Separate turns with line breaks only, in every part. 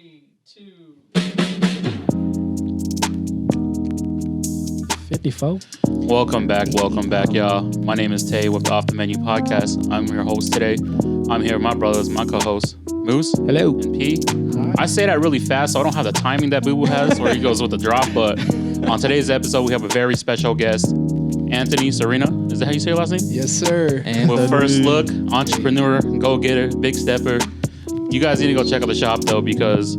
3, 2. 54.
Welcome back, y'all. My name is Tay with the Off the Menu Podcast. I'm your host today. I'm here with my brothers, my co-hosts, Moose.
Hello.
And P. I say that really fast, so I don't have the timing that Boo Boo has, where he goes with the drop. But on today's episode, we have a very special guest, Anthony Serena. Is that how you say your last name?
Yes, sir.
With First Look, entrepreneur, go-getter, big stepper. You guys need to go check out the shop, though, because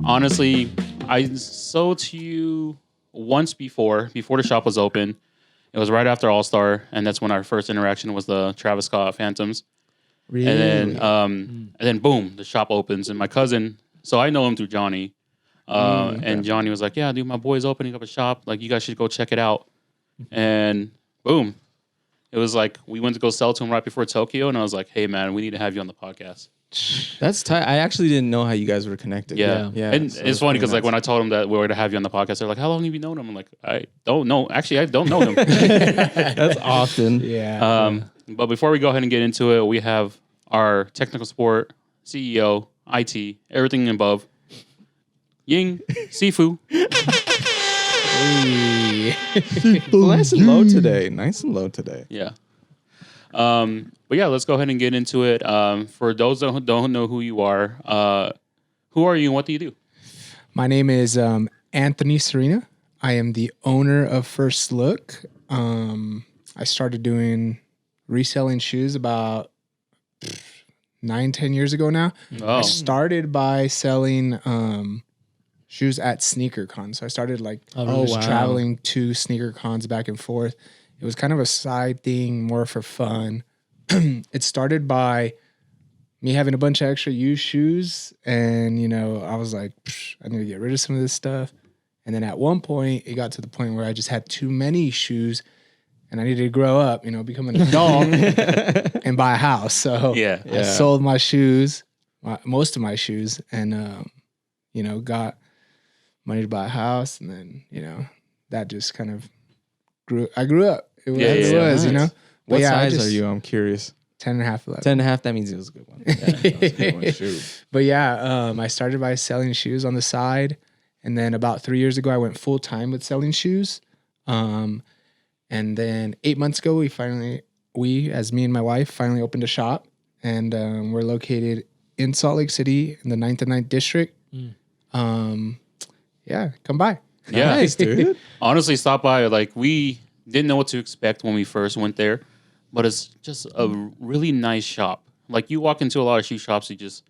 honestly, I sold to you once before the shop was open. It was right after AllStar, and that's when our first interaction was the Travis Scott Phantoms.
Really?
And then boom, the shop opens, and my cousin, so I know him through Johnny, and Johnny was like, "Yeah, dude, my boy's opening up a shop. Like, you guys should go check it out." And boom, it was like we went to go sell to him right before Tokyo, and I was like, "Hey, man, we need to have you on the podcast."
That's tight. I actually didn't know how you guys were connected.
Yeah. And
so
it's funny because like when I told them that we were to have you on the podcast, they're like, "How long have you known him?" I'm like, "I don't know. Actually, I don't know him."
That's often.
Yeah.
But before we go ahead and get into it, we have our technical support, CEO, IT, everything above, Ying Sifu.
Nice and low today.
Yeah. But yeah, let's go ahead and get into it. For those that don't know who you are, who are you and what do you do?
My name is Anthony Serena. I am the owner of First Look. I started doing reselling shoes about 9-10 years ago now.
Oh.
I started by selling shoes at sneaker cons. So I started traveling to sneaker cons back and forth. It was kind of a side thing, more for fun. It started by me having a bunch of extra used shoes, and I was like, I need to get rid of some of this stuff. And then at one point, it got to the point where I just had too many shoes, and I needed to grow up, become an adult, and buy a house. So I sold my shoes, most of my shoes, and got money to buy a house, and then that just kind of grew. I grew up. It was,
nice. What size
are
you? I'm curious.
10.5, 11.
10.5, that means it was a good one. Yeah, that was a good one. Shoot.
But I started by selling shoes on the side. And then about 3 years ago, I went full time with selling shoes. And then 8 months ago, we, as me and my wife, finally opened a shop. And we're located in Salt Lake City in the 9th and 9th district. Come by.
Yeah.
Nice, dude.
Honestly, stop by. Like, we didn't know what to expect when we first went there, but it's just a really nice shop. Like, you walk into a lot of shoe shops, it's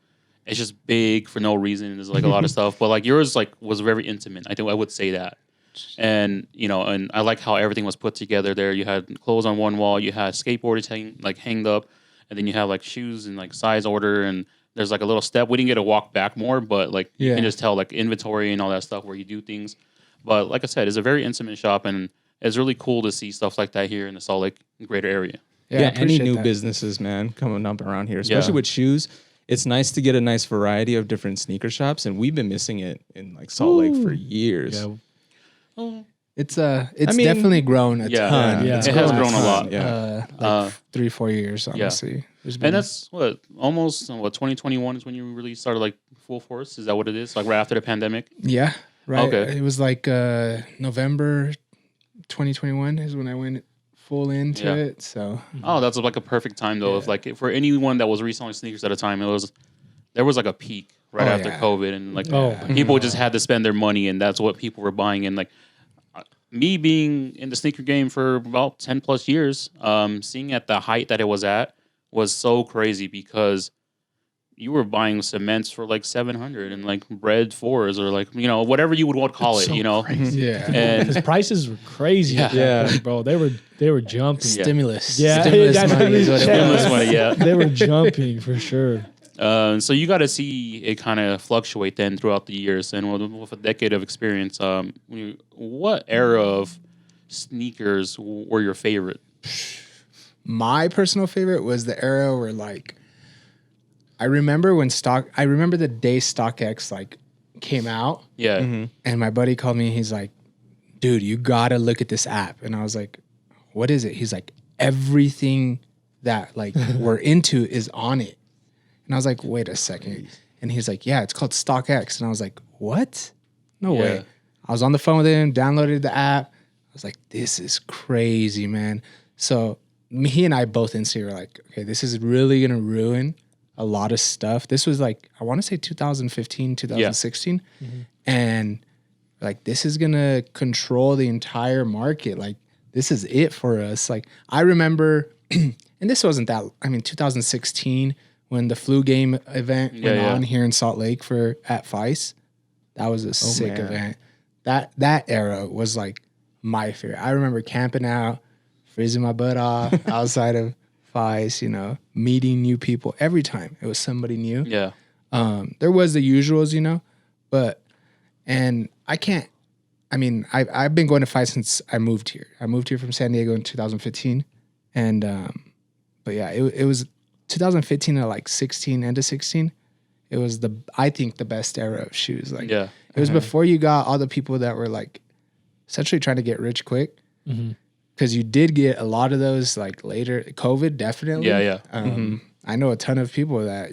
just big for no reason. There's like a lot of stuff, but like yours was very intimate. I think I would say that. And and I like how everything was put together there. You had clothes on one wall, you had skateboards hanged up, and then you have like shoes in like size order, and there's like a little step. We didn't get to walk back more, but like you can just tell like inventory and all that stuff where you do things. But like I said, it's a very intimate shop, and it's really cool to see stuff like that here in the Salt Lake greater area.
Yeah, any new businesses, man, coming up around here, especially with shoes. It's nice to get a nice variety of different sneaker shops, and we've been missing it in like Salt Lake for years.
Yeah. It's definitely grown a ton.
Yeah, it has grown a lot.
3-4 years, honestly.
And that's almost 2021 is when you really started like full force. Is that what it is? Like right after the pandemic?
Yeah, right.
Okay.
It was like November 2021 is when I went full into it. So
that's like a perfect time though. If like for anyone that was reselling sneakers at a time, there was like a peak right after COVID, and like people just had to spend their money, and that's what people were buying. And like me being in the sneaker game for about 10 plus years, seeing at the height that it was at was so crazy because you were buying cements for like $700 and like bread 4s or like whatever you would want to call it.
Crazy.
yeah,
and
His prices were crazy. Bro, they were jumping.
Stimulus.
Yeah,
Stimulus
that's
money is what it was.
Stimulus money, yeah.
They were jumping for sure.
So you got to see it kind of fluctuate then throughout the years, and with a decade of experience, what era of sneakers were your favorite?
My personal favorite was the era where like I remember the day StockX like came out.
Yeah.
And my buddy called me. He's like, dude, you gotta look at this app. And I was like, what is it? He's like, everything that like we're into is on it. And I was like, wait a second. And he's like, yeah, it's called StockX. And I was like, what? No way. I was on the phone with him, downloaded the app. I was like, this is crazy, man. So he and I both instantly were like, okay, this is really going to ruin a lot of stuff. This was like, I want to say 2015, 2016. Yeah. Mm-hmm. And like, this is going to control the entire market. Like, this is it for us. Like, I remember, and this wasn't that, 2016, when the flu game event went on here in Salt Lake at FICE. That was a sick event. That era was like my favorite. I remember camping out, freezing my butt off outside of FICE, meeting new people. Every time it was somebody new.
Yeah.
There was the usuals, and I've been going to FICE since I moved here. I moved here from San Diego in 2015. And, but yeah, it was 2015 to like 16, end of 16. It was I think the best era of shoes. Like, it was before you got all the people that were like essentially trying to get rich quick. Mm-hmm. Because you did get a lot of those like later. COVID, definitely.
Yeah.
I know a ton of people that,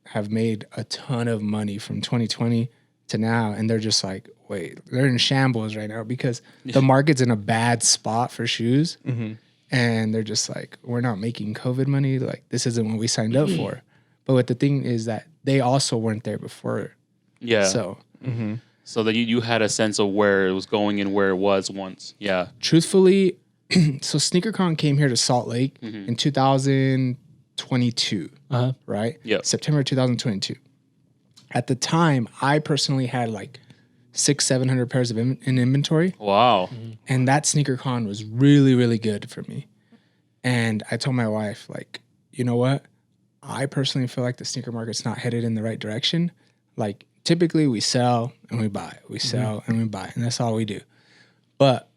have made a ton of money from 2020 to now. And they're just like, wait, they're in shambles right now because the market's in a bad spot for shoes. Mm-hmm. And they're just like, we're not making COVID money. Like, this isn't what we signed up for. But what the thing is that they also weren't there before.
Yeah.
So.
Mm-hmm. So that you had a sense of where it was going and where it was once. Yeah.
Truthfully, so SneakerCon came here to Salt Lake in 2022, right?
Yeah.
September 2022. At the time, I personally had like 600-700 pairs in inventory.
Wow.
And that SneakerCon was really, really good for me. And I told my wife, like, you know what? I personally feel like the sneaker market's not headed in the right direction. Like, typically we sell and we buy. We sell and we buy. And that's all we do. But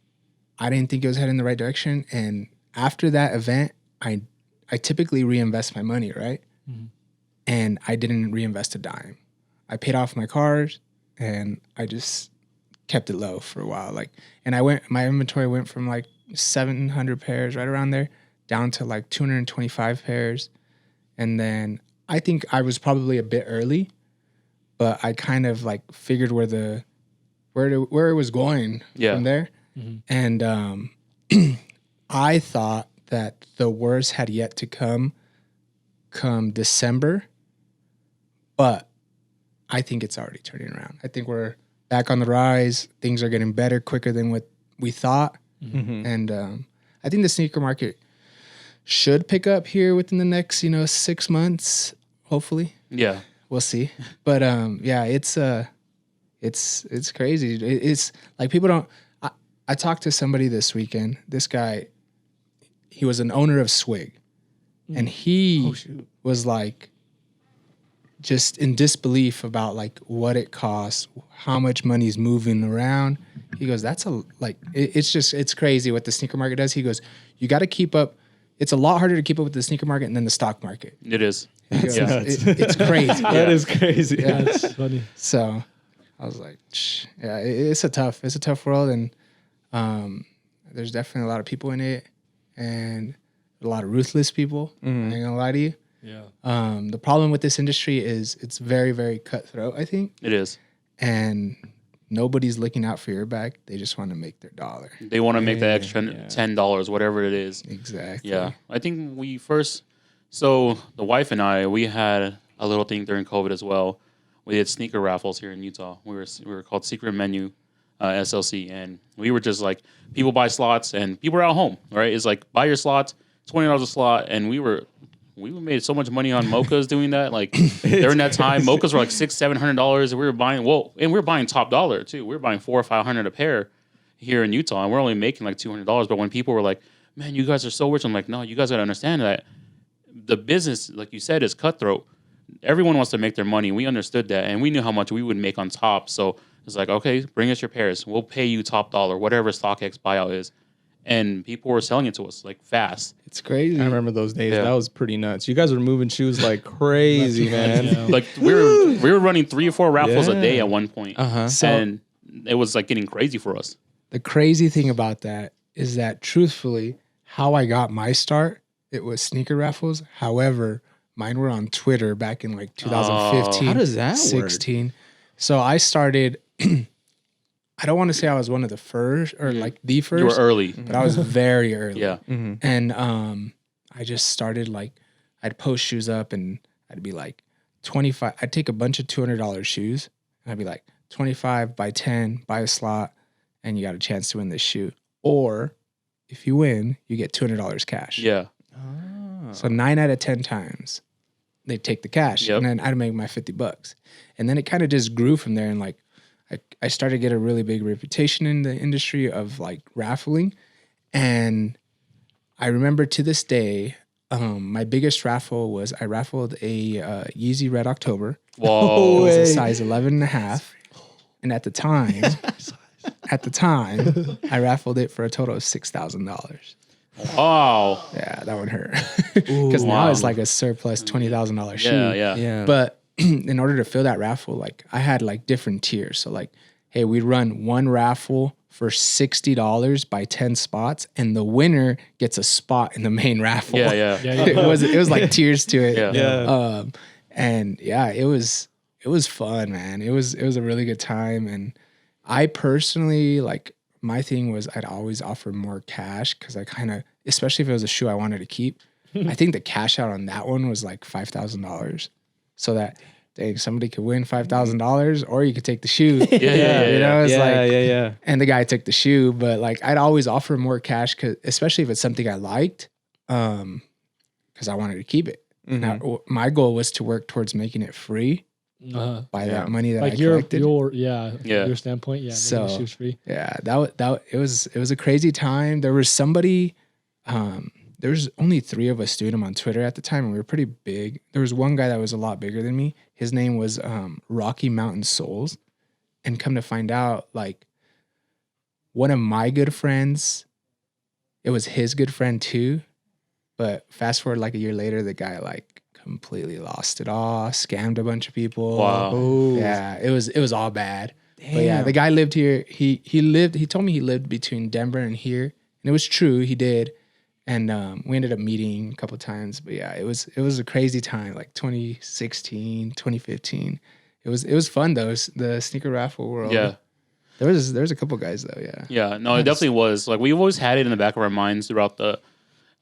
I didn't think it was heading in the right direction. And after that event, I typically reinvest my money, right? Mm-hmm. And I didn't reinvest a dime. I paid off my cars and I just kept it low for a while. Like, and my inventory went from like 700 pairs, right around there, down to like 225 pairs. And then I think I was probably a bit early, but I kind of like figured where it was going from there. Mm-hmm. And I thought that the worst had yet to come December, but I think it's already turning around. I think we're back on the rise. Things are getting better quicker than what we thought. Mm-hmm. And I think the sneaker market should pick up here within the next, 6 months, hopefully.
Yeah.
We'll see. But yeah, it's crazy. It's like people don't. I talked to somebody this weekend. This guy, he was an owner of Swig, and he was like, just in disbelief about like what it costs, how much money's moving around. He goes, it's crazy what the sneaker market does. He goes, you got to keep up. It's a lot harder to keep up with the sneaker market than the stock market.
It is.
It's crazy.
That is crazy.
Yeah.
That's funny.
So I was like, yeah, it's a tough world. And there's definitely a lot of people in it and a lot of ruthless people. I ain't gonna lie to you.
Yeah.
The problem with this industry is it's very, very cutthroat, I think.
It is.
And nobody's looking out for your back. They just want to make their dollar.
They want to make that extra $10, whatever it is.
Exactly.
Yeah. I think so the wife and I, we had a little thing during COVID as well. We did sneaker raffles here in Utah. We were called Secret Menu SLC. And we were just like, people buy slots and people are at home, right? It's like, buy your slots, $20 a slot. And we made so much money on mochas doing that. Like during that time, mochas were like $600-700. And we were buying top dollar too. We were buying $400 or $500 a pair here in Utah, and we're only making like $200. But when people were like, "Man, you guys are so rich," I'm like, "No, you guys got to understand that the business, like you said, is cutthroat. Everyone wants to make their money. We understood that, and we knew how much we would make on top. So it's like, okay, bring us your pairs. We'll pay you top dollar, whatever StockX buyout is." And people were selling it to us like fast.
It's crazy.
I remember those days. Yeah. That was pretty nuts. You guys were moving shoes like crazy, man.
Yeah. Like we were running 3 or 4 raffles a day at one point. And it was like getting crazy for us.
The crazy thing about that is that truthfully, how I got my start, it was sneaker raffles. However, Mine were on Twitter back in like 2015.
How does that
16. Work? So I started. I don't want to say I was one of the first or like the first.
You were early,
but I was very early.
Yeah.
And I just started like I'd post shoes up and I'd be like 25. I'd take a bunch of $200 shoes and I'd be like 25 by 10, buy a slot, and you got a chance to win this shoe. Or if you win, you get $200 cash.
Yeah.
So 9 out of 10 times they'd take the cash and then I'd make my $50. And then it kind of just grew from there. And like, I started to get a really big reputation in the industry of like raffling. And I remember to this day, my biggest raffle was I raffled a Yeezy Red October.
Whoa.
It was a size 11.5. And at the time, I raffled it for a total of $6,000.
Wow.
Yeah, that would hurt. Because now it's like a surplus $20,000 shoe.
Yeah.
But in order to fill that raffle, like I had like different tiers. So like, hey, we'd run one raffle for $60 by 10 spots, and the winner gets a spot in the main raffle.
Yeah.
It was like tiers to it.
Yeah.
And yeah, it was fun, man. It was a really good time. And I personally, like, my thing was I'd always offer more cash because I kind of, especially if it was a shoe I wanted to keep, I think the cash out on that one was like $5,000. So that, dang, somebody could win $5,000 or you could take the shoe.
Yeah.
And the guy took the shoe, but like I'd always offer more cash, especially if it's something I liked, because I wanted to keep it. Now, my goal was to work towards making it free. By that money that
like
I collected.
Your standpoint,
so
making shoes free.
Yeah, it was a crazy time. There was somebody, there was only 3 of us doing them on Twitter at the time, and we were pretty big. There was one guy that was a lot bigger than me. His name was Rocky Mountain Souls, and come to find out, like one of my good friends, it was his good friend too. But fast forward like a year later, the guy like completely lost it all, scammed a bunch of people.
Wow.
Yeah, it was all bad.
Damn.
But yeah, the guy lived here. He told me he lived between Denver and here. And it was true, he did. And we ended up meeting a couple of times. But yeah, it was a crazy time, like 2016, 2015. It was fun though, the sneaker raffle world.
Yeah.
There was a couple guys though, yeah.
Yeah, no, it definitely was. Like we've always had it in the back of our minds throughout the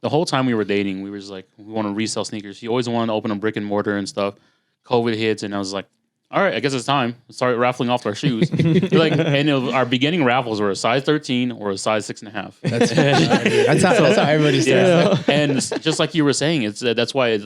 whole time we were dating. We were just like, we want to resell sneakers. He always wanted to open a brick and mortar and stuff. COVID hits, and I was like, all right, I guess it's time. Start raffling off our shoes. And our beginning raffles were a size 13 or a size 6.5.
That's how everybody starts.
Yeah. And just like you were saying, that's why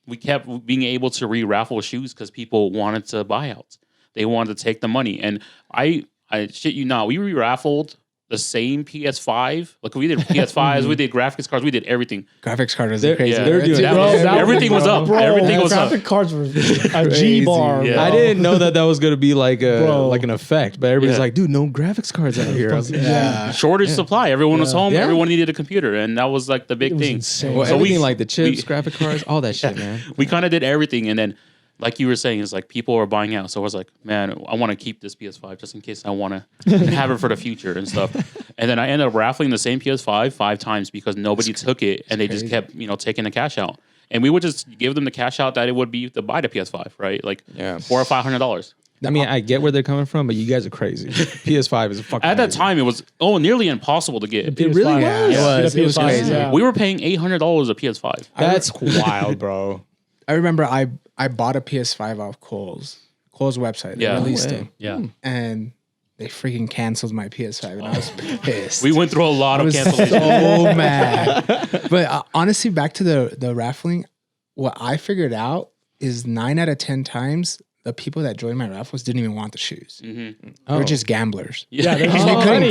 we kept being able to re-raffle shoes because people wanted to buy out. They wanted to take the money. And I shit you not, we re-raffled the same PS5. Like we did PS5s, we did graphics cards, we did everything.
Graphics card was crazy.
Yeah.
They're doing
everything was up. Everything was up.
Graphic cards were a G bar.
Yeah.
I didn't know that was going to be like an effect, but everybody's like, dude, no graphics cards out here. I was like,
Shortage supply. Everyone was home. Everyone needed a computer, and that was like the big thing.
Insane.
Well,
So
everything like the chips, graphic cards, all that shit, man.
We kind of did everything, and then, like you were saying, it's like people are buying out. So I was like, man, I want to keep this PS5 just in case I want to have it for the future and stuff. And then I ended up raffling the same PS5 5 times because nobody took it, and they just kept taking the cash out. And we would just give them the cash out that it would be to buy the PS5, right? Like $400 or $500.
I mean, I get where they're coming from, but you guys are crazy. PS5 is fucking.
At that time, it was nearly impossible to get.
It really was.
It was crazy.
Yeah.
We were paying $800 a PS5.
That's wild, bro.
I remember I bought a PS5 off Kohl's website. They released it.
Yeah.
And they freaking canceled my PS5 and I was pissed.
We went through a lot
I
of
was
cancellations.
so mad. But honestly, back to the raffling, what I figured out is 9 out of 10 times the people that joined my raffles didn't even want the shoes. They were just gamblers.
Yeah, they
You couldn't,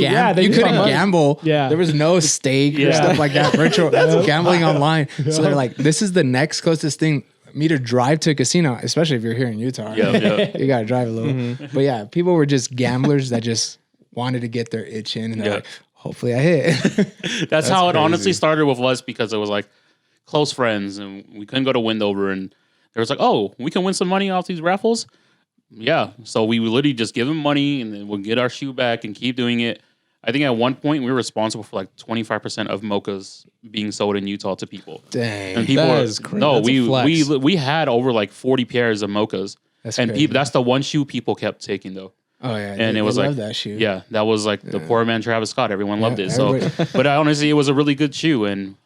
you couldn't gamble.
Yeah.
There was no stake or stuff like that. Virtual gambling online. So they're like, this is the next closest thing me to drive to a casino, especially if you're here in Utah. You got to drive a little. But yeah, people were just gamblers that just wanted to get their itch in. And they're like, hopefully I hit.
That's how it honestly started with us because it was like close friends and we couldn't go to Windover and there was like, oh, we can win some money off these raffles. Yeah. So we would literally just give them money and then we'll get our shoe back and keep doing it. I think at one point we were responsible for like 25% of mochas being sold in Utah to people.
Dang.
And people
That is crazy.
No,
That's a flex.
we had over like 40 pairs of mochas.
That's
and
crazy.
that's the one shoe people kept taking though.
Oh yeah,
And it was
love
like
that shoe.
Yeah, that was like the poor man Travis Scott. Everyone loved it. So,
everybody-
but honestly, it was a really good shoe. And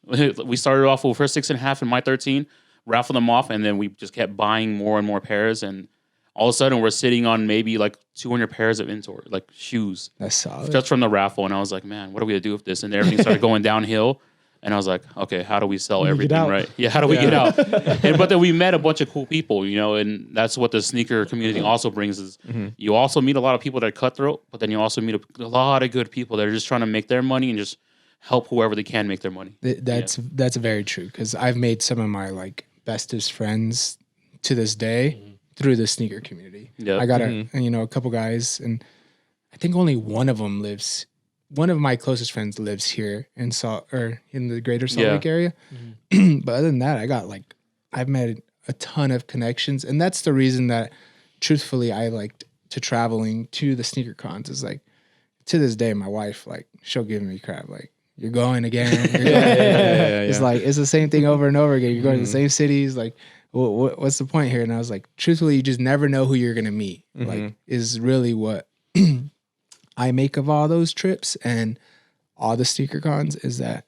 we started off with first 6.5 in my 13, raffled them off, and then we just kept buying more and more pairs. And all of a sudden, we're sitting on maybe like 200 pairs of inventory, like shoes,
That's solid.
just from the raffle. And I was like, man, what are we gonna do with this? And everything started going downhill. And I was like, okay, how do we sell everything
out.
right? Yeah, how do we get out? But then we met a bunch of cool people, and that's what the sneaker community also brings is you also meet a lot of people that are cutthroat, but then you also meet a lot of good people that are just trying to make their money and just help whoever they can make their money.
That's very true because I've made some of my like bestest friends to this day through the sneaker community.
Yeah.
I got a couple guys, and I think only one of them lives. One of my closest friends lives here in the greater Salt Lake area. But other than that, I've made a ton of connections. And that's the reason that truthfully I liked to traveling to the sneaker cons is like to this day, my wife, like she'll give me crap. Like you're going again. It's like, it's the same thing over and over again. You're going to the same cities. Like what's the point here? And I was like, truthfully, you just never know who you're going to meet. Like is really what I make of all those trips and all the sneaker cons is that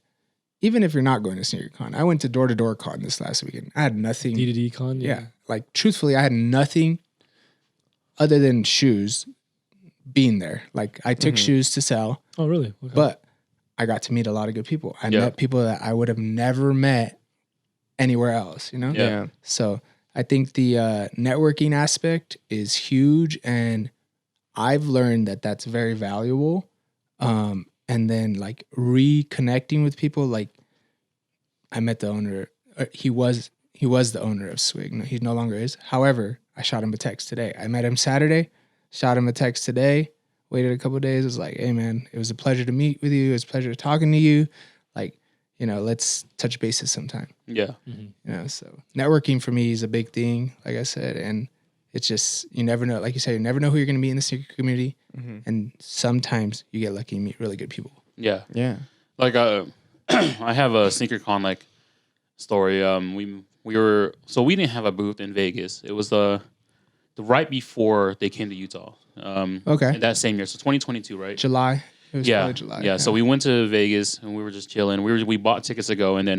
even if you're not going to sneaker con, I went to door con this last weekend. I had nothing.
D2D con?
Yeah. Like truthfully, I had nothing other than shoes being there. Like I took shoes to sell.
Oh, really? Okay.
But I got to meet a lot of good people. I
Yeah.
met people that I would have never met anywhere else,
Yeah.
So I think the networking aspect is huge, and I've learned that that's very valuable. And then like reconnecting with people, like I met the owner. He was the owner of Swig. No, he no longer is. However, I shot him a text today. I met him Saturday, shot him a text today, waited a couple of days. It was like, hey man, it was a pleasure to meet with you. It was a pleasure talking to you. Like, let's touch bases sometime.
Yeah.
So networking for me is a big thing, like I said. And it's just, you never know. Like you said, you never know who you're going to meet in the sneaker community. And sometimes you get lucky and meet really good people.
Yeah.
Yeah.
Like I have a sneaker con like story. We didn't have a booth in Vegas. It was the right before they came to Utah.
Okay.
That same year, so 2022, right?
July. It was probably July.
Yeah. So we went to Vegas and we were just chilling. We bought tickets to go, and then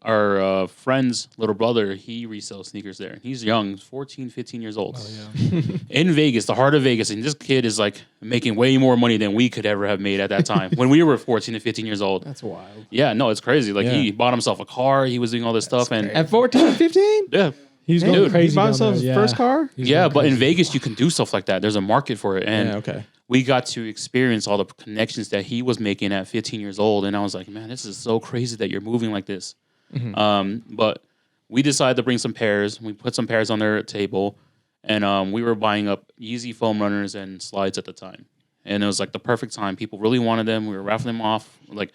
our friend's little brother, he resells sneakers there. He's young, 14, 15 years old.
Oh, yeah.
In Vegas, the heart of Vegas. And this kid is like making way more money than we could ever have made at that time when we were 14 and 15 years old.
That's wild.
Yeah, no, it's crazy. Like he bought himself a car. He was doing all this stuff. And
At 14, 15?
yeah.
He's going
Dude,
crazy.
He bought
down
himself
there,
his first car?
He's
Yeah,
going
but in
crazy.
Vegas, you can do stuff like that. There's a market for it. And
Yeah, okay.
we got to experience all the connections that he was making at 15 years old. And I was like, man, this is so crazy that you're moving like this. But we decided to bring some pairs. We put some pairs on their table, and we were buying up Yeezy foam runners and slides at the time. And it was like the perfect time. People really wanted them. We were raffling them off. Like,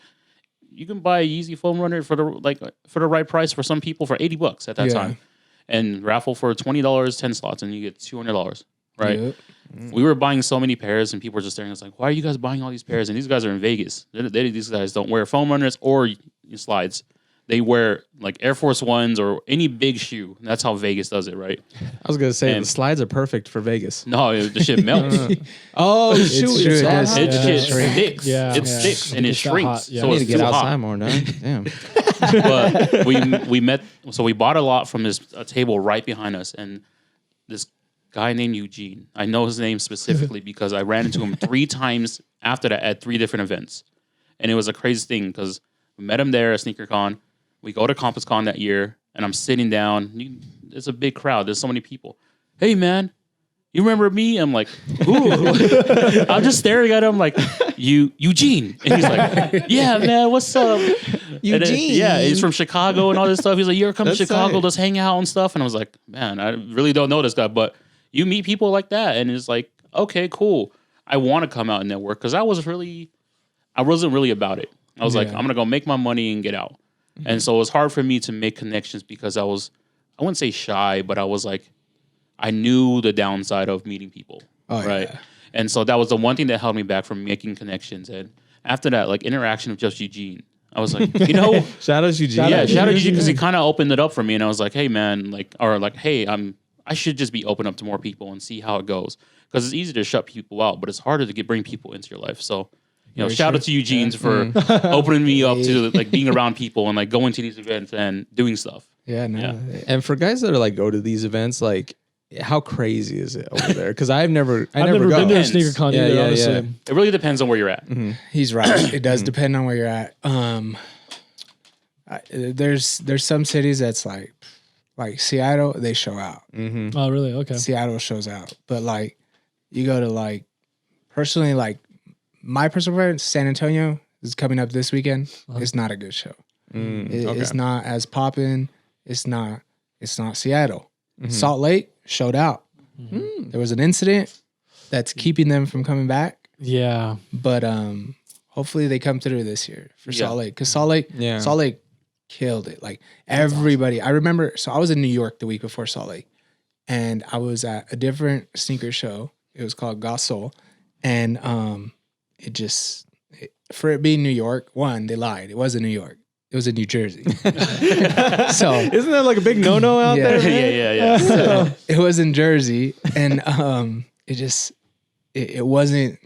you can buy a Yeezy foam runner for the right price for some people for $80 at that time, and raffle for $20, 10 slots, and you get $200. Right?
Yep.
We were buying so many pairs, and people were just staring at us like, "Why are you guys buying all these pairs?" And these guys are in Vegas. These guys don't wear foam runners or slides. They wear like Air Force Ones or any big shoe. That's how Vegas does it, right?
I was going to say, the slides are perfect for Vegas.
No, the shit melts.
Oh, shoot.
true, it does.
It
Yeah.
shit
Shrink.
sticks.
Yeah.
It
Yeah.
sticks and it
It's that
shrinks.
hot, yeah.
So
I need
it's
to get
too
outside
hot.
more now. Damn.
But we met. So we bought a lot from this table right behind us, and this guy named Eugene. I know his name specifically because I ran into him 3 times after that at 3 different events, and it was a crazy thing because we met him there at SneakerCon. We go to CompassCon that year, and I'm sitting down. It's a big crowd. There's so many people. Hey, man, you remember me? I'm like, ooh. I'm just staring at him like, Eugene. And he's like, yeah, man, what's up?
Eugene.
Yeah, he's from Chicago and all this stuff. He's like, you ever come to
That's
Chicago?
tight.
Let's hang out and stuff. And I was like, man, I really don't know this guy. But you meet people like that, and it's like, okay, cool. I want to come out and network because I wasn't really about it. I was like, I'm going to go make my money and get out. And so it was hard for me to make connections because I wouldn't say shy, but I was like, I knew the downside of meeting people, right? Yeah. And so that was the one thing that held me back from making connections. And after that, like interaction with just Eugene, I was like,
shout out Eugene.
Shout out Eugene because he kind of opened it up for me, and I was like, hey man, hey, I should just be open up to more people and see how it goes, because it's easy to shut people out, but it's harder to bring people into your life. So, shout out to Eugene for opening me up to like being around people and like going to these events and doing stuff.
Yeah, no.
Yeah. And for guys that are like go to these events, like how crazy is it over there? Because I've never
been to a sneaker con either, honestly.
Yeah. It really depends on where you're at.
Mm-hmm. He's right. It does depend on where you're at. There's some cities that's like Seattle, they show out.
Mm-hmm. Oh, really? Okay.
Seattle shows out, but like you go to like personally, like my personal preference, San Antonio is coming up this weekend. It's not a good show. It's not as poppin'. It's not Seattle. Salt Lake showed out. There was an incident that's keeping them from coming back.
Yeah,
but hopefully they come through this year for Salt Lake, because Salt Lake killed it. Like everybody, awesome. I remember. So I was in New York the week before Salt Lake, and I was at a different sneaker show. It was called Gossol, and for it being New York, one, they lied. It wasn't New York. It was in New Jersey. So
isn't that like a big no-no out there?
Yeah.
So it was in Jersey, and it wasn't.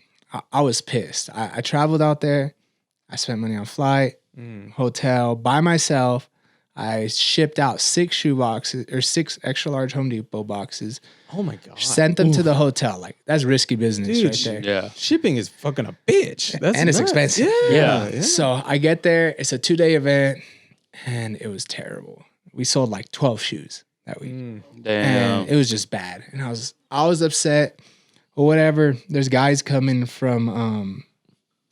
I was pissed. I traveled out there. I spent money on flight, hotel by myself. I shipped out 6 shoe boxes or 6 extra large Home Depot boxes.
Oh my God.
Sent them to the hotel. Like, that's risky business right there.
Yeah.
Shipping is fucking a bitch.
And it's expensive.
Yeah.
So I get there. It's a 2-day event, and it was terrible. We sold like 12 shoes that week.
Damn.
And it was just bad. And I was upset. Or whatever. There's guys coming from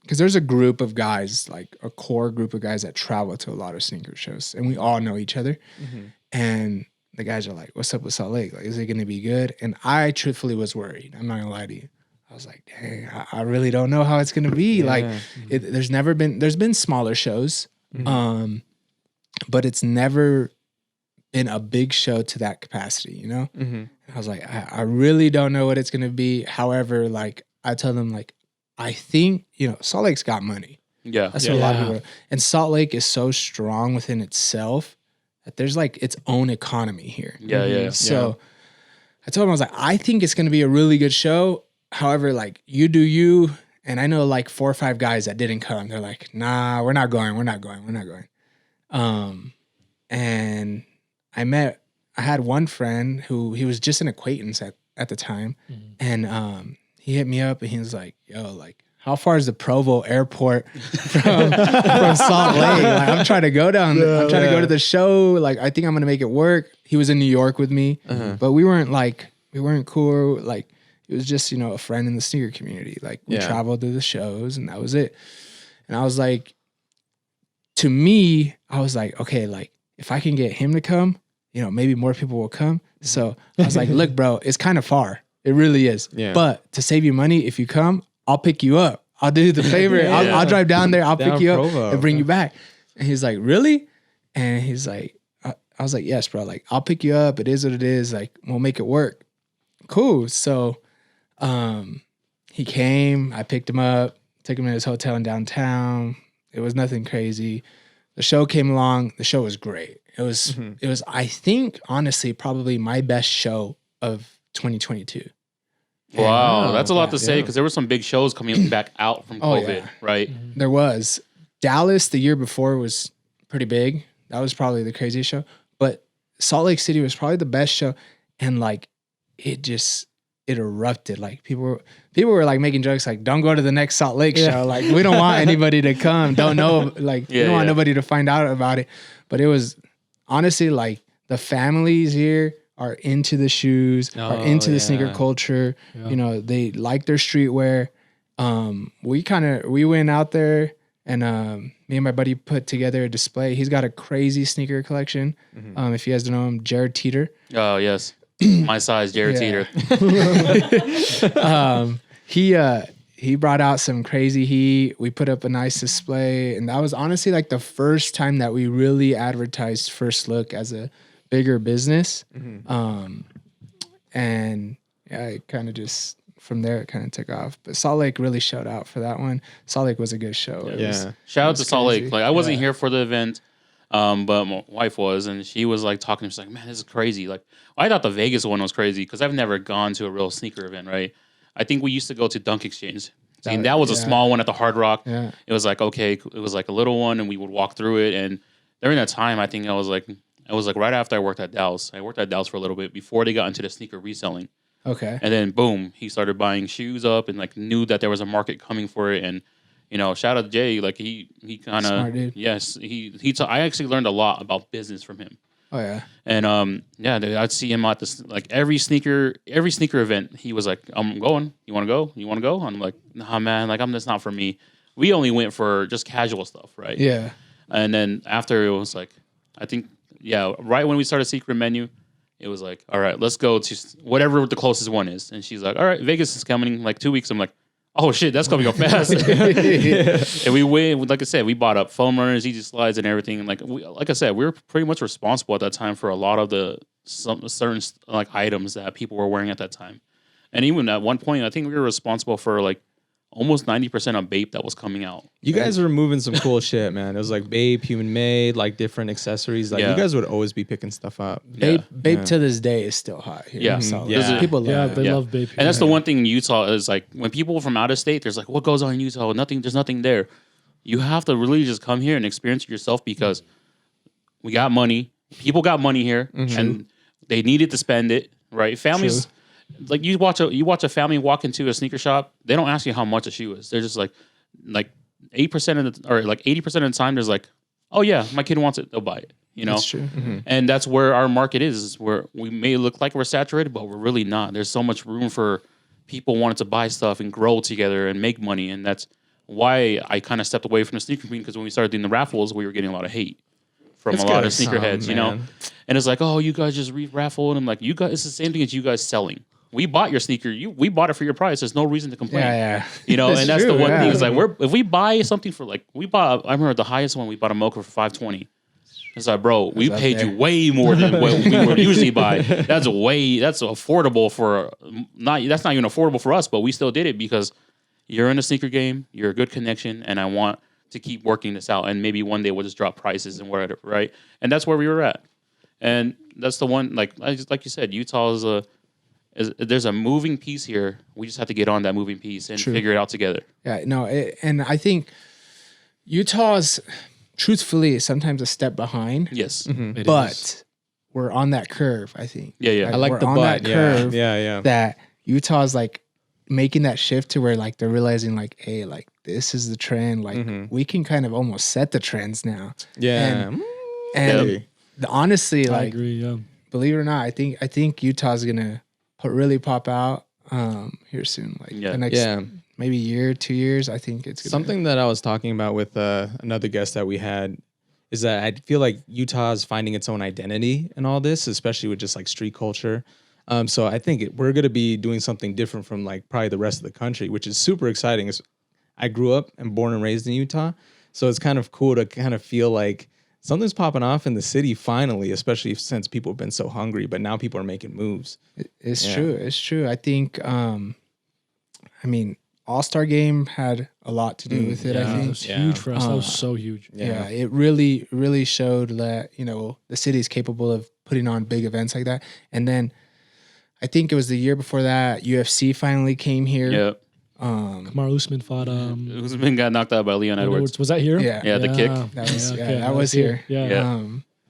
because there's a group of guys, like a core group of guys that travel to a lot of sneaker shows, and we all know each other. And the guys are like, "What's up with Salt Lake? Like, is it going to be good?" And I truthfully was worried. I'm not gonna lie to you. I was like, "Dang, I really don't know how it's going to be." Yeah. Like, there's been smaller shows, but it's never been a big show to that capacity, you know? I was like, I really don't know what it's going to be. However, like, I tell them, like, I think, Salt Lake's got money.
Yeah.
That's what a lot of people are. And Salt Lake is so strong within itself that there's like its own economy here.
Yeah.
So I told him, I was like, I think it's going to be a really good show. However, like, you do you. And I know like 4 or 5 guys that didn't come. They're like, nah, we're not going. And I had one friend who he was just an acquaintance at the time. And he hit me up and he was like, yo, like, how far is the Provo airport from Salt Lake? Like, I'm trying to go down. I'm trying to go to the show. Like, I think I'm going to make it work. He was in New York with me, but we weren't cool. Like, it was just, a friend in the sneaker community. Like, we traveled to the shows and that was it. And I was like, to me, I was like, okay, like, if I can get him to come, maybe more people will come. So I was like, look, bro, it's kind of far. It really is. Yeah. But to save you money, if you come, I'll pick you up. I'll do the favor. I'll drive down there. I'll pick you up and bring you back. And he's like, really? And he's like, I was like, yes, bro. Like, I'll pick you up. It is what it is. Like, we'll make it work. Cool. So he came. I picked him up, took him to his hotel in downtown. It was nothing crazy. The show came along. The show was great. It was, I think, honestly, probably my best show of 2022.
Wow, that's a lot to say because there were some big shows coming back out from COVID, right?
There was. Dallas the year before was pretty big. That was probably the craziest show. But Salt Lake City was probably the best show. And like, it erupted. Like, people were like making jokes like, don't go to the next Salt Lake show. Like, we don't want anybody to come. Don't know. Like, we don't want nobody to find out about it. But it was honestly like the families here are into the shoes, are into the sneaker culture. Yeah. They like their streetwear. We went out there and me and my buddy put together a display. He's got a crazy sneaker collection. If you guys don't know him, Jared Teeter.
Oh, yes. My size, Jared Teeter.
He brought out some crazy heat. We put up a nice display. And that was honestly like the first time that we really advertised First Look as a bigger business. and yeah, it kind of just from there it kind of took off. But Salt Lake really showed out for that one. Salt Lake was a good show.
Shout out to Salt Lake. Like I wasn't here for the event, but my wife was, and she was like talking to me. She's like, "Man, this is crazy." Like I thought the Vegas one was crazy because I've never gone to a real sneaker event. Right? I think we used to go to Dunk Exchange. And that was a small one at the Hard Rock. Yeah. It was like okay, it was like a little one, and we would walk through it. And during that time, I think it was like right after I worked at Dallas. I worked at Dallas for a little bit before they got into the sneaker reselling.
Okay.
And then boom, he started buying shoes up and like knew that there was a market coming for it. And shout out to Jay, like he kind of I actually learned a lot about business from him.
Oh yeah.
And dude, I'd see him at this like every sneaker event. He was like, "I'm going. You want to go? You want to go?" I'm like, "Nah, man. Like that's not for me." We only went for just casual stuff, right?
Yeah.
And then after it was like, I think right when we started Secret Menu. It was like, all right, let's go to whatever the closest one is. And she's like, all right, Vegas is coming in like 2 weeks. I'm like, oh shit, that's coming up fast. And we went, like I said, we bought up foam runners, easy slides, and everything. And like I said, we were pretty much responsible at that time for a lot of the certain like items that people were wearing at that time. And even at one point, I think we were responsible for like almost 90% of Bape that was coming out.
You guys were moving some cool shit, man. It was like Bape, Human Made, like different accessories. Like you guys would always be picking stuff up.
Bape to this day is still hot here.
Yeah.
People love it.
They love Bape.
And that's the one thing in Utah is like when people from out of state, there's like, what goes on in Utah? There's nothing there. You have to really just come here and experience it yourself because we got money. People got money here and they needed to spend it, right? Families... True. Like you watch a family walk into a sneaker shop, they don't ask you how much a shoe is. They're just like 8% of the or like 80% of the time there's like, oh yeah, my kid wants it, they'll buy it.
That's true.
And that's where our market is where we may look like we're saturated, but we're really not. There's so much room for people wanting to buy stuff and grow together and make money, and that's why I kind of stepped away from the sneaker community because when we started doing the raffles, we were getting a lot of hate from a lot of sneakerheads, And it's like, oh, you guys just raffle, and I'm like, you guys, it's the same thing as you guys selling. We bought your sneaker. We bought it for your price. There's no reason to complain.
Yeah.
And that's the one thing. Is like if we buy something for like I remember the highest one we bought a mocha for $520. It's like, bro, we paid you way more than what we would usually buy. That's affordable for that's not even affordable for us, but we still did it because you're in the sneaker game. You're a good connection, and I want to keep working this out. And maybe one day we'll just drop prices and whatever, right? And that's where we were at. And that's the one like you said, Utah is there's a moving piece here. We just have to get on that moving piece and figure it out together.
Yeah, no, and I think Utah's truthfully sometimes a step behind.
Yes,
but we're on that curve. I think.
Yeah.
I like
we're
the
on
butt.
That curve.
Yeah.
That Utah's like making that shift to where like they're realizing like, hey, like this is the trend. Like we can kind of almost set the trends now.
Yeah,
and honestly, like,
I agree.
Believe it or not, I think Utah's gonna really pop out here soon. Like the next maybe year, 2 years. I think it's gonna
something that I was talking about with another guest that we had is that I feel like Utah is finding its own identity in all this, especially with just like street culture. So I think we're going to be doing something different from like probably the rest of the country, which is super exciting. I grew up and born and raised in Utah, so it's kind of cool to kind of feel like something's popping off in the city finally, especially since people have been so hungry, but now people are making moves.
It's true. It's true. I think, AllStar Game had a lot to do with it, I think.
It was huge for us. That was so huge.
Yeah, it really, really showed that, the city is capable of putting on big events like that. And then I think it was the year before that, UFC finally came here.
Yep.
Kamaru Usman fought.
Usman got knocked out by Leon Edwards.
Was that here?
Yeah, the kick.
That was here.
Yeah.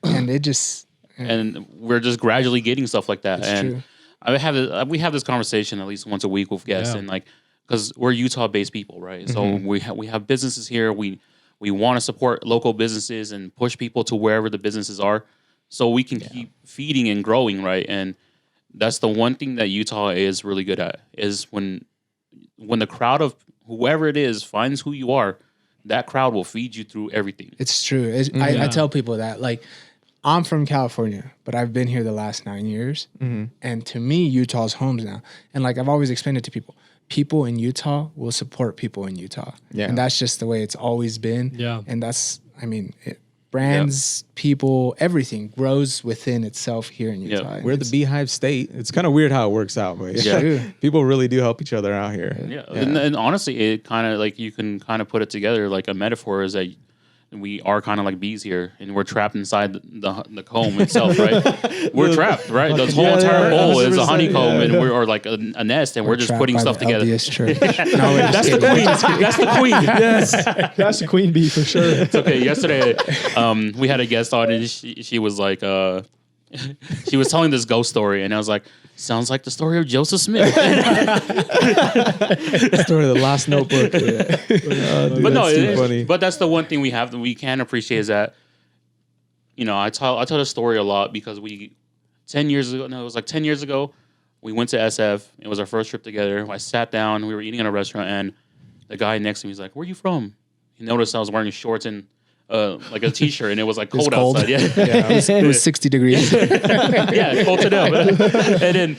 And it just.
And we're just gradually getting stuff like that. And
true.
We have this conversation at least once a week with guests, and like because we're Utah-based people, right? So we have businesses here. We want to support local businesses and push people to wherever the businesses are, so we can keep feeding and growing, right? And that's the one thing that Utah is really good at is when the crowd of whoever it is finds who you are, that crowd will feed you through everything.
It's true. I tell people that, like, I'm from California, but I've been here the last 9 years. And to me, Utah's home now. And like I've always explained it to people, people in Utah will support people in Utah. Yeah. And that's just the way it's always been.
Yeah.
And that's, brands, people, everything grows within itself here in Utah.
Yeah.
We're the beehive state. It's kind of weird how it works out, but
Yeah.
people really do help each other out here.
Yeah, and honestly, it kind of like you can kind of put it together like a metaphor is that we are kind of like bees here, and we're trapped inside the comb itself, right? We're trapped, right? The whole entire bowl is a honeycomb, and we're or like a nest, and we're just putting stuff together.
LDS Church.
That's the queen. That's the queen.
Yes, that's the queen bee for sure.
It's okay. Yesterday, we had a guest on, and she was like, she was telling this ghost story, and I was like, sounds like the story of Joseph Smith.
Story of the Lost Notebook. Dude,
But no,
that's too funny.
but that's the one thing we have that we can appreciate is that, you know, I tell the story a lot because 10 years ago, we went to SF. It was our first trip together. I sat down, we were eating in a restaurant, and the guy next to me was like, "Where are you from?" He noticed I was wearing shorts and like a t-shirt, and it was like cold outside. Yeah,
It was 60 degrees.
yeah, cold to them. And then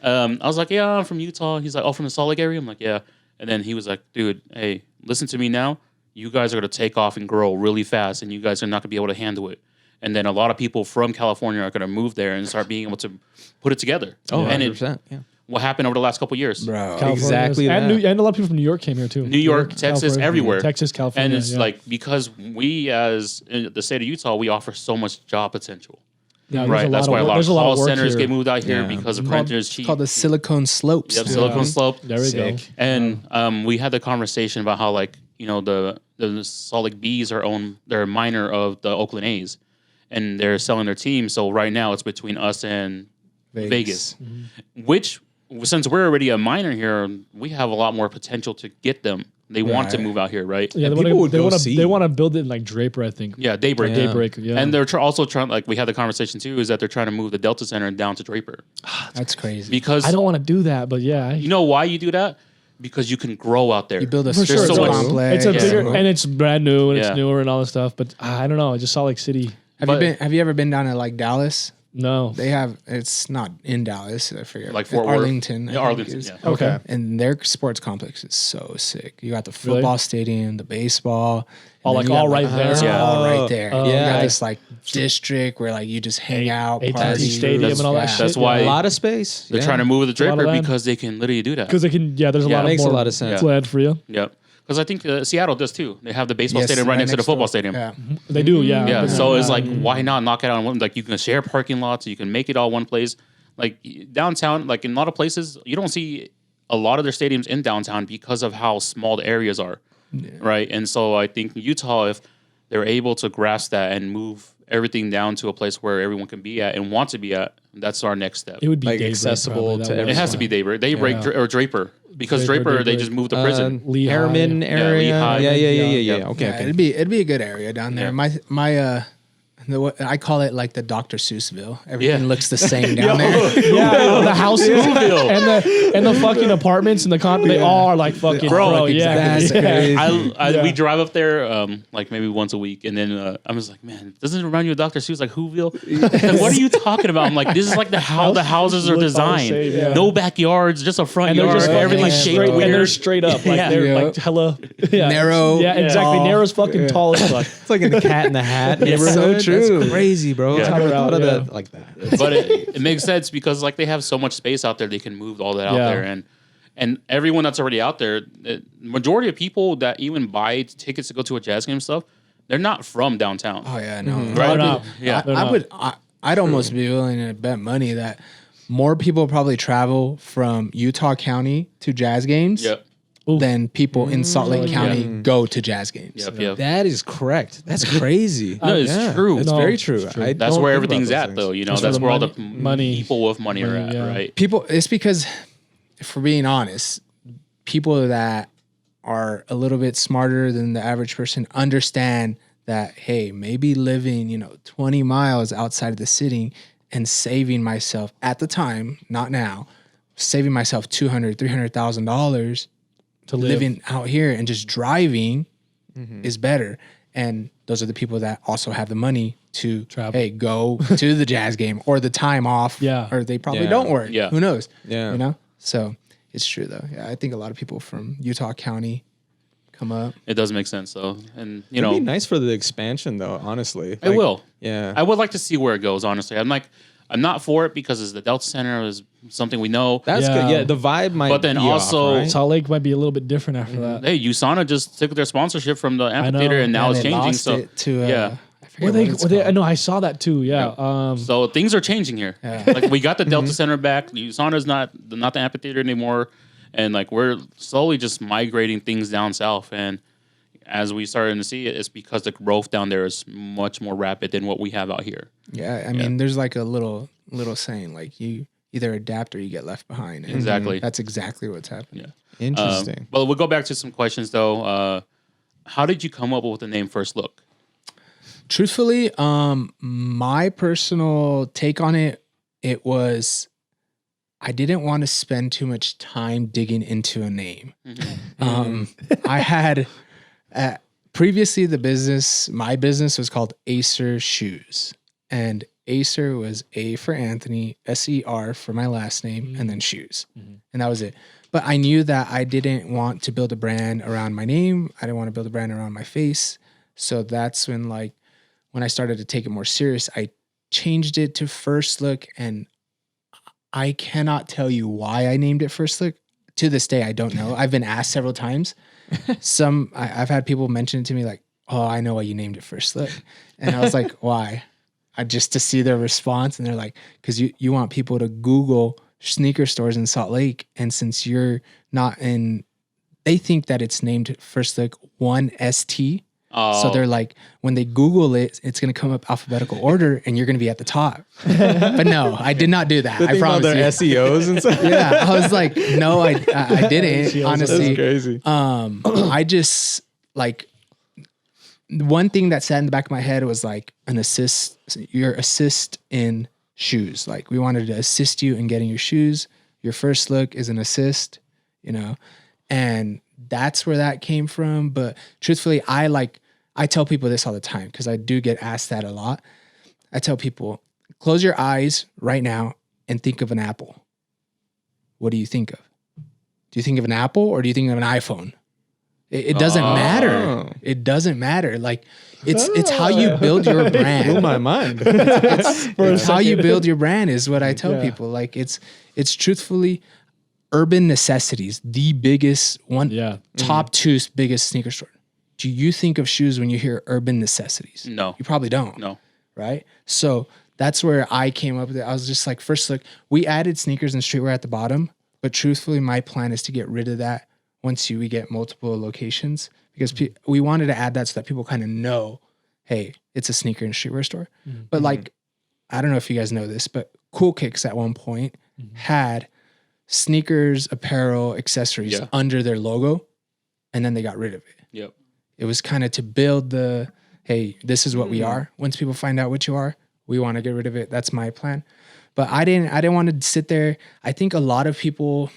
I was like, "Yeah, I'm from Utah." He's like, "Oh, from the Salt Lake area?" I'm like, "Yeah." And then he was like, "Dude, hey, listen to me now. You guys are going to take off and grow really fast, and you guys are not going to be able to handle it. And then a lot of people from California are going to move there and start being able to put it together."
Oh,
and
100%. Yeah.
what happened over the last couple of years?
Bro.
California
Exactly
is- and,
that.
and a lot of people from New York came here too.
New York, Texas,
California,
everywhere.
Texas, California.
And it's like because we, as in the state of Utah, we offer so much job potential.
yeah,
Right. That's why a lot of call centers
here.
get moved out here
Yeah.
because the
Called-
rent is cheap.
called the Silicon Slopes.
Yep, Silicon Slope.
There we go.
Sick.
And we had the conversation about how, like, you know, the Salt Lake Bees they're a minor of the Oakland A's, and they're selling their team. So right now it's between us and Vegas. Which, since we're already a minor here, we have a lot more potential to get them. They want to
Right.
move out here, right?
Yeah,
And
they
people would go
want to
see.
they want to build it in like Draper, I think.
Yeah, Daybreak.
Yeah.
Daybreak, yeah.
And they're also trying, like, we had the conversation too, is that they're trying to move the Delta Center down to Draper.
That's crazy.
Because
I don't want to do that, but yeah,
you know why you do that? Because you can grow out there.
You build a
For
strip
sure,
so much-
complex.
it's a
Yeah.
bigger and it's brand new and
Yeah.
it's newer and all this stuff. But I don't know. I just saw like City.
Have you ever been down to like Dallas?
No.
They have, it's not in Dallas, I forget.
Like Fort Worth?
Arlington. I
Yeah,
think
Arlington,
is.
yeah.
Okay.
And their sports complex is so sick. You got the football stadium, the baseball.
Oh,
and
like
then you
all
got,
right there?
It's
Yeah.
all right there.
Oh,
You
yeah.
got this like district where like you just hang out,
AT&T
party.
Stadium and all that shit.
That's why
A lot of space.
they're trying to move the
lot of
Draper
land.
because they can literally do that.
Because they can, there's a
Yeah,
lot
it
of
makes a
more
lot of sense.
land for you.
Yep. Because I think Seattle does too. They have the baseball
Yes,
stadium right next to the football
door.
stadium.
Yeah.
They do, yeah.
Yeah,
But-
so it's like, why not knock it out on one? Like, you can share parking lots, you can make it all one place. Like downtown, like in a lot of places, you don't see a lot of their stadiums in downtown because of how small the areas are, right? And so I think Utah, if they're able to grasp that and move everything down to a place where everyone can be at and want to be at, that's our next step.
It would be
Like
Daybreak,
accessible
probably.
to
That would
everyone.
It has to be Daybreak
Yeah.
or Draper, because
Draper,
Draper, they
Daybreak.
just moved to prison.
Lehigh.
Harriman
Yeah,
area.
Lehigh.
Yeah. Okay.
Yeah,
okay.
it'd be a good area down there.
Yeah.
I call it like the Dr. Seussville. Everything
Yeah.
looks the same down there.
Yeah, the houses
Whoville.
and the fucking apartments and the they all are like fucking
Bro,
yeah.
That's
yeah.
crazy.
We drive up there like maybe once a week, and then I was like, man, doesn't it remind you of Dr. Seuss, like Whoville? Like, what are you talking about? I'm like, this is like how the houses are
Look all the
designed.
same, yeah.
No backyards, just a front
And they're
yard.
just fucking
Everything's
like
shaped
straight,
weird.
and they're straight up, like
Yeah.
they're
Yeah.
like hella
Narrow,
Yeah, exactly.
tall.
Narrow as fucking tall as fuck.
It's like in the Cat in the Hat neighborhood.
so true.
That's crazy, bro.
Yeah.
I never
Out,
thought of
yeah.
that like that.
But it makes sense because like they have so much space out there, they can move all that out
Yeah.
there, and everyone that's already out there, the majority of people that even buy tickets to go to a Jazz game and stuff, they're not from downtown.
Oh yeah, no.
Right?
No.
Yeah.
They're
I
not.
would. I'd almost be willing to bet money that more people probably travel from Utah County to Jazz games
Yep.
than people in Salt Lake County
Yeah.
go to Jazz games.
Yep.
That is correct. That's crazy.
No, it's true.
It's
No,
very
it's
true.
true.
I
That's
don't
where
think about
everything's
those
at,
things.
though. You know,
That's
that's
where
where
the
all the
money-
people with money are at,
yeah.
right?
People. It's because, if we're being honest, people that are a little bit smarter than the average person understand that, hey, maybe living 20 miles outside of the city and saving myself at the time, not now, saving myself $200,000-$300,000
To live.
living out here and just driving is better. And those are the people that also have the money to
Travel.
hey, go to the Jazz game or the time off.
Yeah.
Or they probably
Yeah.
don't work.
Yeah.
Who knows?
Yeah.
So it's true though. Yeah. I think a lot of people from Utah County come up.
It does make sense though, and
It'd be nice for the expansion though. Honestly,
it will.
Yeah,
I would like to see where it goes. Honestly, I'm not for it because the Delta Center is something we know.
that's good. Yeah, the vibe might.
But then
be
also-
off, right?
Salt Lake might be a little bit different after that.
Hey, USANA just took their sponsorship from the amphitheater, and now
And
it's
they
changing.
lost
So
it to,
yeah.
I forget what it's called.
No, I saw that too. Yeah.
So things are changing here.
Yeah.
Like we got the Delta Center back. USANA's not the amphitheater anymore, and like we're slowly just migrating things down south. And as we started to see it, it's because the growth down there is much more rapid than what we have out here.
Yeah, I mean, there's like a little saying, like you either adapt or you get left behind. And
Exactly.
That's exactly what's happening.
Yeah.
Interesting.
But we'll go back to some questions though. How did you come up with the name First Look?
Truthfully, my personal take on it was I didn't want to spend too much time digging into a name. I had previously my business was called Acer Shoes, and Acer was A for Anthony, SER for my last name, and then shoes, and that was it. But I knew that I didn't want to build a brand around my name. I didn't want to build a brand around my face. So that's when I started to take it more serious, I changed it to First Look, and I cannot tell you why I named it First Look. To this day, I don't know. I've been asked several times. I've had people mention it to me like, "Oh, I know why you named it First Look," and I was like, "Why?" Just to see their response, and they're like, "Because you want people to Google sneaker stores in Salt Lake, and since you're not in, they think that it's named First Look 1ST." So they're like, when they Google it, it's going to come up alphabetical order, and you're going to be at the top. But no, I did not do that. I promise
their
you.
SEOs and stuff.
Yeah, I was like, no, I didn't. Honestly,
That's crazy.
I just like one thing that sat in the back of my head was like your assist in shoes. Like we wanted to assist you in getting your shoes. Your First Look is an assist, and that's where that came from. But truthfully, I tell people this all the time because I do get asked that a lot. I tell people, close your eyes right now and think of an apple. What do you think of? Do you think of an apple or do you think of an iPhone? It doesn't matter. It doesn't matter. Like it's how you build your brand.
Blew my mind.
It's how you build your brand is what I tell people. Like it's truthfully Urban Necessities, the biggest one, top two biggest sneaker store. Do you think of shoes when you hear Urban Necessities?
No.
You probably don't.
No.
Right? So that's where I came up with it. I was just like, First Look, we added sneakers and streetwear at the bottom, but truthfully, my plan is to get rid of that once we get multiple locations because we wanted to add that so that people kind of know, hey, it's a sneaker and streetwear store. But like, I don't know if you guys know this, but Cool Kicks at one point had sneakers, apparel, accessories under their logo, and then they got rid of it.
Yep.
It was kind of to build hey, this is what we are. Once people find out what you are, we want to get rid of it. That's my plan. But I didn't want to sit there. I think a lot of people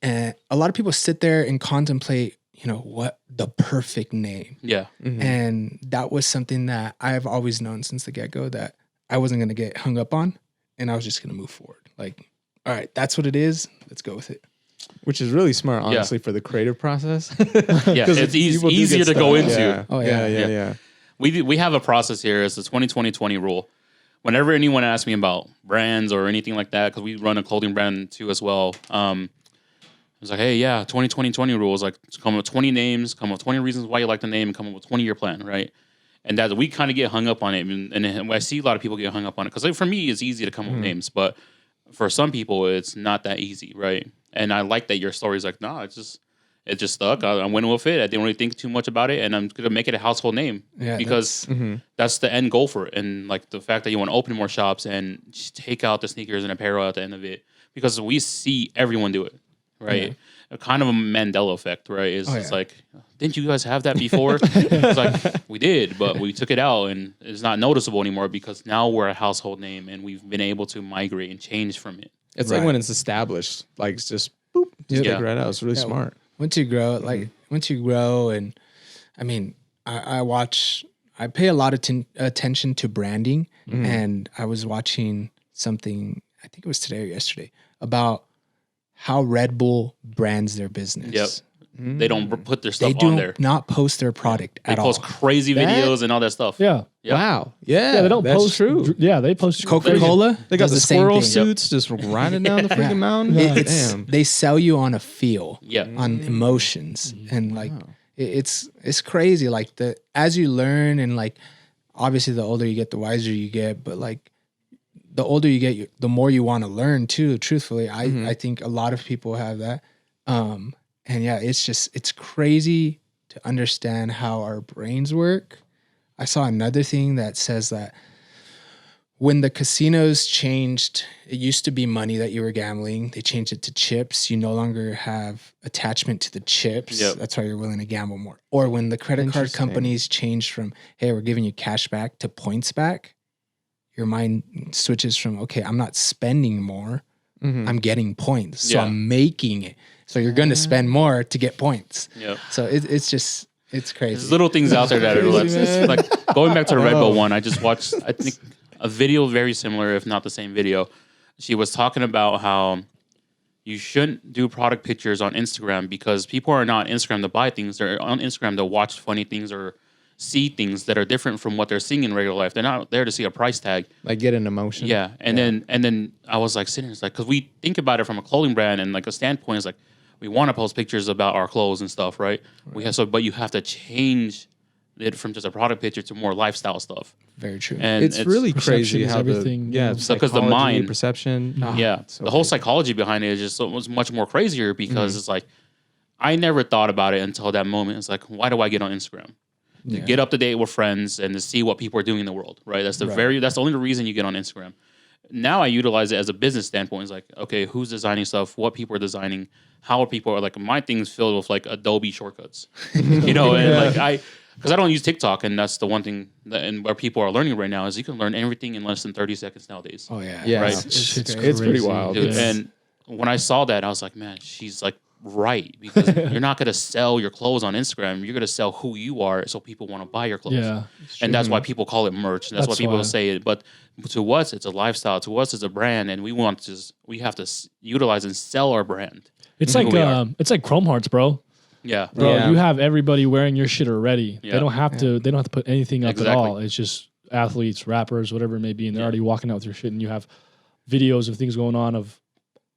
sit there and contemplate, what the perfect name.
Yeah.
And that was something that I've always known since the get-go that I wasn't going to get hung up on, and I was just going to move forward. Like, all right, that's what it is. Let's go with it.
Which is really smart, honestly, for the creative process.
Yeah, it's easier to go into.
Yeah.
Oh, yeah.
Yeah.
We have a process here. It's the 20-20-20 rule. Whenever anyone asks me about brands or anything like that, because we run a clothing brand too as well, it's like, hey, 20-20-20 rule is like come up with 20 names, come up with 20 reasons why you like the name, and come up with a 20-year plan, right? And that we kind of get hung up on it. And I see a lot of people get hung up on it. Because for me, it's easy to come up with names. But for some people, it's not that easy, right? And I like that your story is like, nah, it just stuck. I went with it. I didn't really think too much about it. And I'm going to make it a household name.
Yeah,
because that's the end goal for it. And like the fact that you want to open more shops and just take out the sneakers and apparel at the end of it. Because we see everyone do it, right? Kind of a Mandela effect, right? It's like, didn't you guys have that before? It's like, we did, but we took it out and it's not noticeable anymore because now we're a household name and we've been able to migrate and change from it.
It's like when it's established, like it's just boop, just take it right out. It's really smart.
Once you grow, and I mean, I pay a lot of attention to branding, and I was watching something, I think it was today or yesterday, about how Red Bull brands their business.
They don't put their
They
stuff
do
on there.
not post their product
They
at all.
post crazy videos and all that stuff.
Yeah.
Yep.
Wow. Yeah.
They don't
that's
post.
true.
Yeah, they post
Coca-Cola,
They got
does
the
same
squirrel
thing.
suits just riding down the freaking mountain. Damn.
They sell you on a feel,
Yeah.
on emotions, and like it's crazy. Like as you learn, and like obviously the older you get, the wiser you get. But like the older you get, the more you want to learn too. Truthfully, I think a lot of people have that. And yeah, it's crazy to understand how our brains work. I saw another thing that says that when the casinos changed, it used to be money that you were gambling. They changed it to chips. You no longer have attachment to the chips.
Yep.
That's why you're willing to gamble more. Or when the credit card companies changed from, hey, we're giving you cash back to points back, your mind switches from, okay, I'm not spending more. I'm getting points. So I'm making it. So you're going to spend more to get points.
Yep.
So it's crazy.
There's little things out there that are like going back to the Red Bull one. I just watched, I think, a video very similar, if not the same video. She was talking about how you shouldn't do product pictures on Instagram because people are not on Instagram to buy things. They're on Instagram to watch funny things or see things that are different from what they're seeing in regular life. They're not there to see a price tag.
Like get an emotion.
Yeah. And then I was like sitting there, it's like, because we think about it from a clothing brand and like a standpoint is like, we want to post pictures about our clothes and stuff, right? But you have to change it from just a product picture to more lifestyle stuff.
Very true.
And
It's really crazy how
everything.
because the mind,
perception.
the whole psychology behind it is just so much more crazier because it's like I never thought about it until that moment. It's like, why do I get on Instagram? To get up to date with friends and to see what people are doing in the world, right? That's that's the only reason you get on Instagram. Now I utilize it as a business standpoint. It's like, okay, who's designing stuff? What people are designing? How are people like my thing's filled with like Adobe shortcuts, you know, and like because I don't use TikTok, and that's the one thing and where people are learning right now is you can learn everything in less than 30 seconds nowadays.
Oh yeah,
Yeah,
right.
It's pretty wild.
Dude, and when I saw that, I was like, man, she's like right because you're not gonna sell your clothes on Instagram. You're gonna sell who you are, so people want to buy your clothes.
Yeah,
and that's why people call it merch. And that's why people say it. But to us, it's a lifestyle. To us, it's a brand, and we have to utilize and sell our brand.
It's like Chrome Hearts, bro.
Yeah,
Bro, you have everybody wearing your shit already.
Yeah.
They don't have to put anything up at all. It's just athletes, rappers, whatever it may be, and they're already walking out with your shit, and you have videos of things going on of,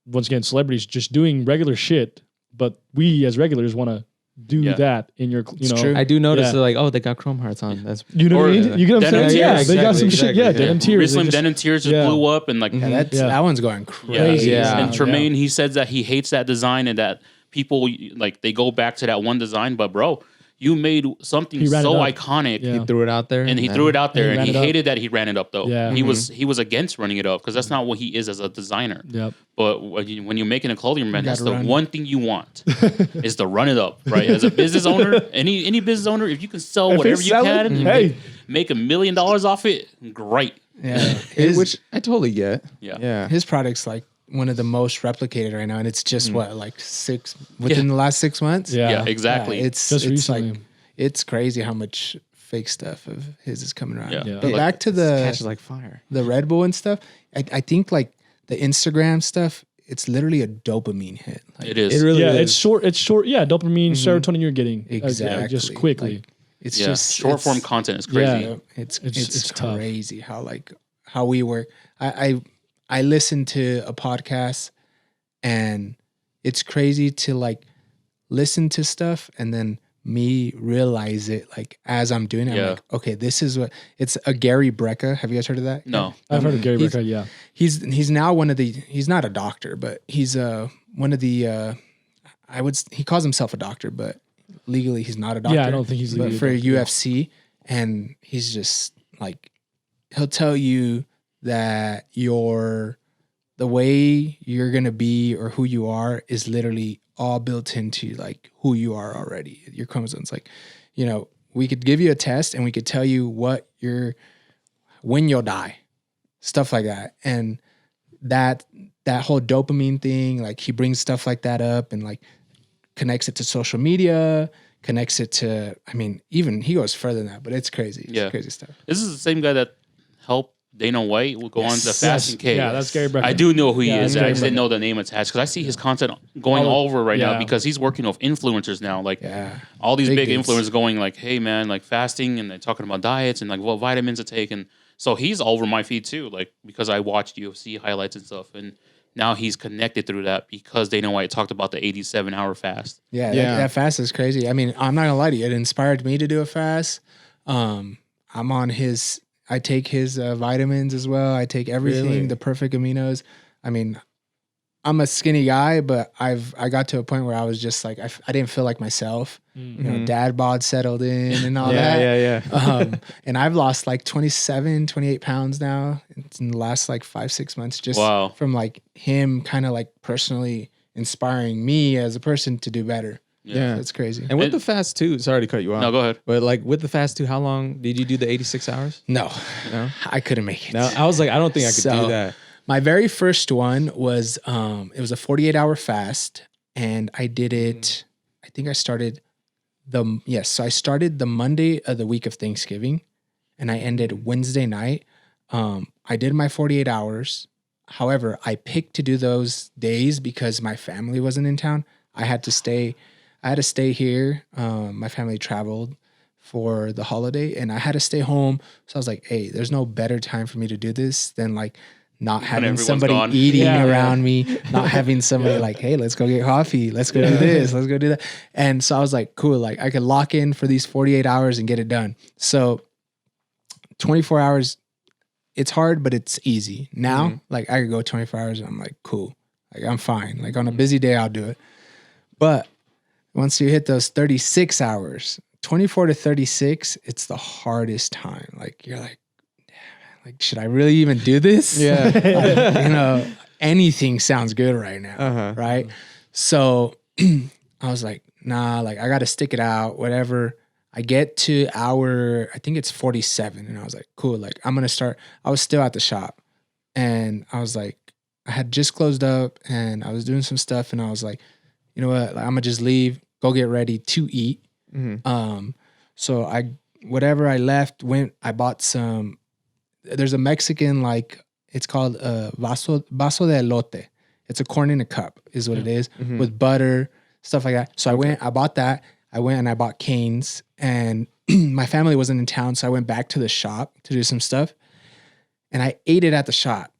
once again, celebrities just doing regular shit, but we as regulars want to do that in your,
true.
I do notice they're like, oh, they got Chrome Hearts on. That's
you know what I mean? You get what I'm saying?
Denim
Yeah, they got some shit. Yeah, Denim Tears.
Recently, Denim Tears just blew up, and like
that one's going crazy.
And Tremaine, he says that he hates that design and that people like they go back to that one design, but bro, you made something so iconic.
He threw it out there,
and he threw it out there, and he hated that he ran it up though.
Yeah.
He was against running it up because that's not what he is as a designer.
Yep.
But when you're making a clothing brand, that's the one thing you want is to run it up, right? As a business owner, any business owner, if you can sell whatever you can, make $1 million off it, great.
Yeah,
which I totally get.
Yeah.
His product's like one of the most replicated right now, and it's just within the last 6 months.
Yeah, exactly.
It's
just
recently. Like it's crazy how much fake stuff of his is coming around.
Yeah.
But back to the
catches like fire.
The Red Bull and stuff. I think like the Instagram stuff, it's literally a dopamine hit. Like,
it is.
It really is.
It's short. Yeah, dopamine, serotonin you're getting
exactly
just quickly.
Like, it's just
short form content is crazy.
Yeah, it's
tough.
crazy how we work. I listen to a podcast, and it's crazy to like listen to stuff and then me realize it like as I'm doing it. I'm like, okay, this is what it's a Gary Brecka. Have you guys heard of that?
No.
I've heard of Gary Brecka, yeah.
He's now he's not a doctor, but he's one of the he calls himself a doctor, but legally he's not a doctor.
Yeah, I don't think he's legally
but for
a doctor,
UFC, and he's just like he'll tell you that the way you're gonna be or who you are is literally all built into like who you are already. Your chromosomes, like, we could give you a test and we could tell you when you'll die, stuff like that. And that whole dopamine thing, like he brings stuff like that up and like connects it to social media, connects it to, I mean, even he goes further than that, but it's crazy. It's crazy stuff.
This is the same guy that helped Dana White will go on to Fast
Yes.
and K.
Yeah, that's Gary Brecken.
I do know who he
Yeah,
is.
that's
I
Gary
just didn't
Brecken.
know the name attached because I see his content going all over right now because he's working with influencers now. Like all these big influencers going like, hey man, like fasting and they're talking about diets and like what vitamins to take. And so he's all over my feed too, like because I watched UFC highlights and stuff. And now he's connected through that because Dana White talked about the 87-hour fast.
Yeah, that fast is crazy. I mean, I'm not gonna lie to you. It inspired me to do a fast. I'm on his. I take his vitamins as well. I take everything, the perfect aminos. I mean, I'm a skinny guy, but I got to a point where I was just like, I didn't feel like myself.
Mm-hmm.
You know, dad bod settled in and all
that.
Yeah. And I've lost like 27, 28 pounds now in the last like 5-6 months, just from like him kind of like personally inspiring me as a person to do better.
Yeah.
That's crazy.
And with the fast too, sorry to cut you off.
No, go ahead.
But like with the fast too, how long did you do the 86 hours?
No, I couldn't make it.
No, I was like, I don't think I could do that.
My very first one was, it was a 48-hour fast and I did it, I think I started so I started the Monday of the week of Thanksgiving and I ended Wednesday night. I did my 48 hours. However, I picked to do those days because my family wasn't in town. I had to stay here. My family traveled for the holiday and I had to stay home. So I was like, hey, there's no better time for me to do this than like not having somebody eating around me, not having somebody like, hey, let's go get coffee. Let's go do this. Let's go do that. And so I was like, cool. Like I could lock in for these 48 hours and get it done. So 24 hours, it's hard, but it's easy. Now, like I could go 24 hours and I'm like, cool. Like I'm fine. Like on a busy day, I'll do it. But once you hit those 36 hours, 24 to 36, it's the hardest time. Like you're like should I really even do this?
Yeah.
You know, anything sounds good right now. Right. So I was like, nah, like I got to stick it out, whatever. I get to I think it's 47. And I was like, cool. Like I'm going to start. I was still at the shop and I was like, I had just closed up and I was doing some stuff and I was like, you know what? Like, I'm gonna just leave, go get ready to eat. So I left, I bought some, there's a Mexican, like it's called vaso de elote. It's a corn in a cup is what it is with butter, stuff like that. So I bought that. I went and I bought canes and my family wasn't in town. So I went back to the shop to do some stuff and I ate it at the shop.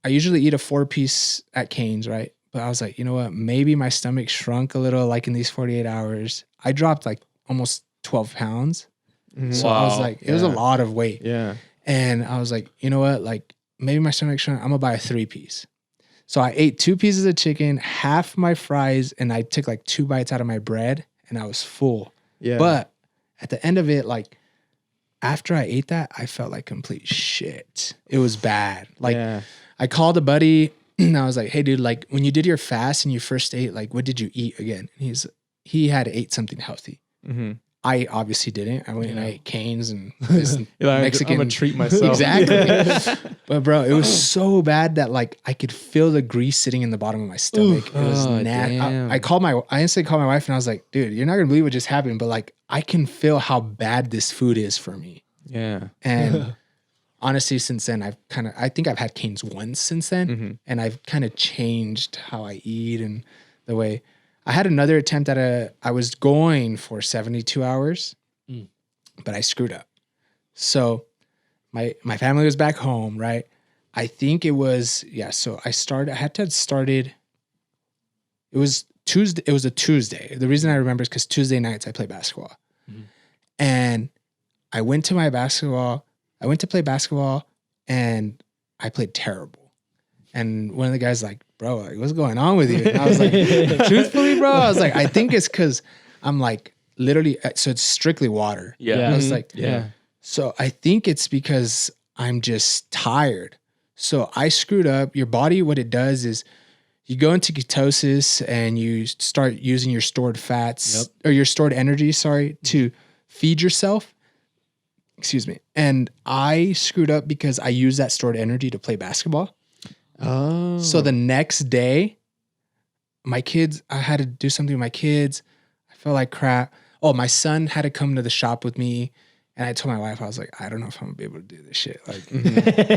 I usually eat a 4-piece at Cane's, right? But I was like, you know what? Maybe my stomach shrunk a little like in these 48 hours. I dropped like almost 12 pounds. So I was like, it was a lot of weight.
Yeah.
And I was like, you know what? Like maybe my stomach shrunk. I'm going to buy a 3-piece. So I ate 2 pieces of chicken, half my fries, and I took like 2 bites out of my bread and I was full.
Yeah.
But at the end of it, like after I ate that, I felt like complete shit. It was bad. Like I called a buddy and I was like, hey dude, like when you did your fast and you first ate, like what did you eat again? And he had ate something healthy. I obviously didn't. I went and I ate Cane's and this Mexican.
I'm gonna treat myself.
Exactly. But bro, it was so bad that like I could feel the grease sitting in the bottom of my stomach. It was nasty. I instantly called my wife and I was like, dude, you're not gonna believe what just happened, but like I can feel how bad this food is for me.
Yeah.
And honestly, since then I think I've had Cane's once since then, and I've kind of changed how I eat and the way. I had another attempt at I was going for 72 hours, but I screwed up. So my family was back home, right? I think it was, so I had to have started, it was Tuesday. It was a Tuesday. The reason I remember is because Tuesday nights I play basketball. And I went to play basketball and I played terrible. And one of the guys like, bro, like, what's going on with you? And I was like, truthfully, bro, I was like, I think it's because I'm like literally, so it's strictly water. I was like, so I think it's because I'm just tired. So I screwed up. Your body, what it does is you go into ketosis and you start using your stored fats or your stored energy, to feed yourself. Excuse me. And I screwed up because I used that stored energy to play basketball. Oh. So the next day, I had to do something with my kids. I felt like crap. Oh, my son had to come to the shop with me And I told my wife, I was like, I don't know if I'm gonna be able to do this shit. Like,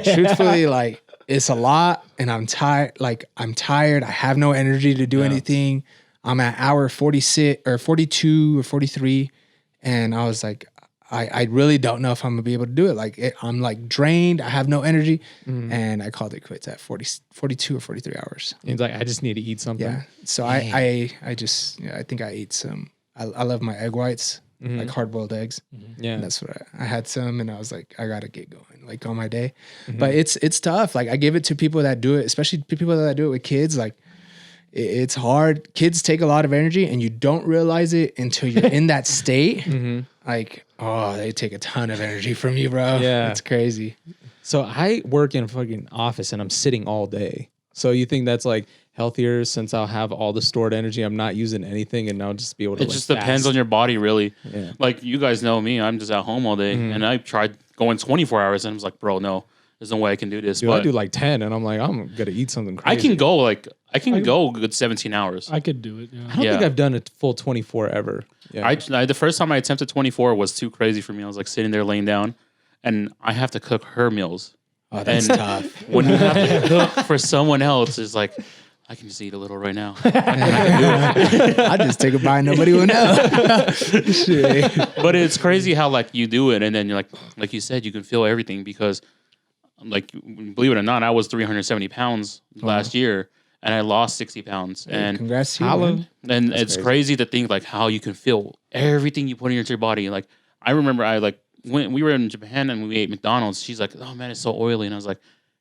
truthfully, like it's a lot, and I'm tired. Like I'm tired. I have no energy to do anything. I'm at hour 46 or 42 or 43, and I was like, I really don't know if I'm gonna be able to do it. Like I'm like drained. I have no energy, and I called it quits at 42 or 43 hours.
He's like, I just need to eat something.
Yeah. So I think I ate some. I love my egg whites, like hard boiled eggs.
Yeah.
And that's what I had some, and I was like, I gotta get going, like on my day. But it's tough. Like I give it to people that do it, especially people that do it with kids. Like it's hard. Kids take a lot of energy, and you don't realize it until you're in that state. Like, oh, they take a ton of energy from you, bro.
Yeah.
It's crazy.
So I work in a fucking office and I'm sitting all day. So you think that's like healthier since I'll have all the stored energy? I'm not using anything and I'll just be able to.
It just depends on your body, really.
Yeah.
Like you guys know me, I'm just at home all day, and I tried going 24 hours, and I was like, bro, no, there's no way I can do this.
Dude,
but
I do like 10 and I'm like, I'm gonna eat something crazy.
I can go a good 17 hours.
I could do it. Yeah.
I don't think I've done a full 24 ever. Yeah.
The first time I attempted 24 was too crazy for me. I was like sitting there laying down, and I have to cook her meals.
Oh, that's tough.
When you have to cook for someone else, it's like, I can just eat a little right now.
I just take a bite, nobody will know. Shit.
But it's crazy how like you do it, and then you're like you said, you can feel everything because, like, believe it or not, I was 370 pounds last year, and I lost 60 pounds. And
Congrats to you, man.
and it's crazy to think like how you can feel everything you put into your body. Like I remember when we were in Japan and we ate McDonald's, she's like, oh man, it's so oily. And I was like,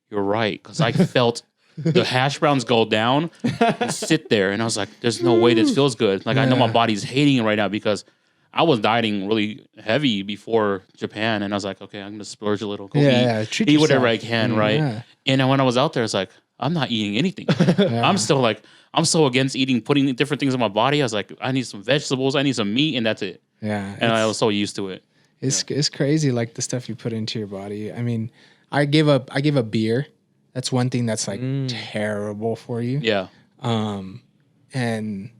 you're right. Because I felt the hash browns go down and sit there. And I was like, there's no way this feels good. Like I know my body's hating it right now because I was dieting really heavy before Japan. And I was like, okay, I'm going to splurge a little. Eat whatever I can, right?
Yeah.
And when I was out there, it's like, I'm not eating anything. I'm so against putting different things in my body. I was like, I need some vegetables, I need some meat, and that's it.
Yeah.
And I was so used to it.
It's crazy, like the stuff you put into your body. I mean, I give up beer. That's one thing that's like terrible for you.
Yeah.
And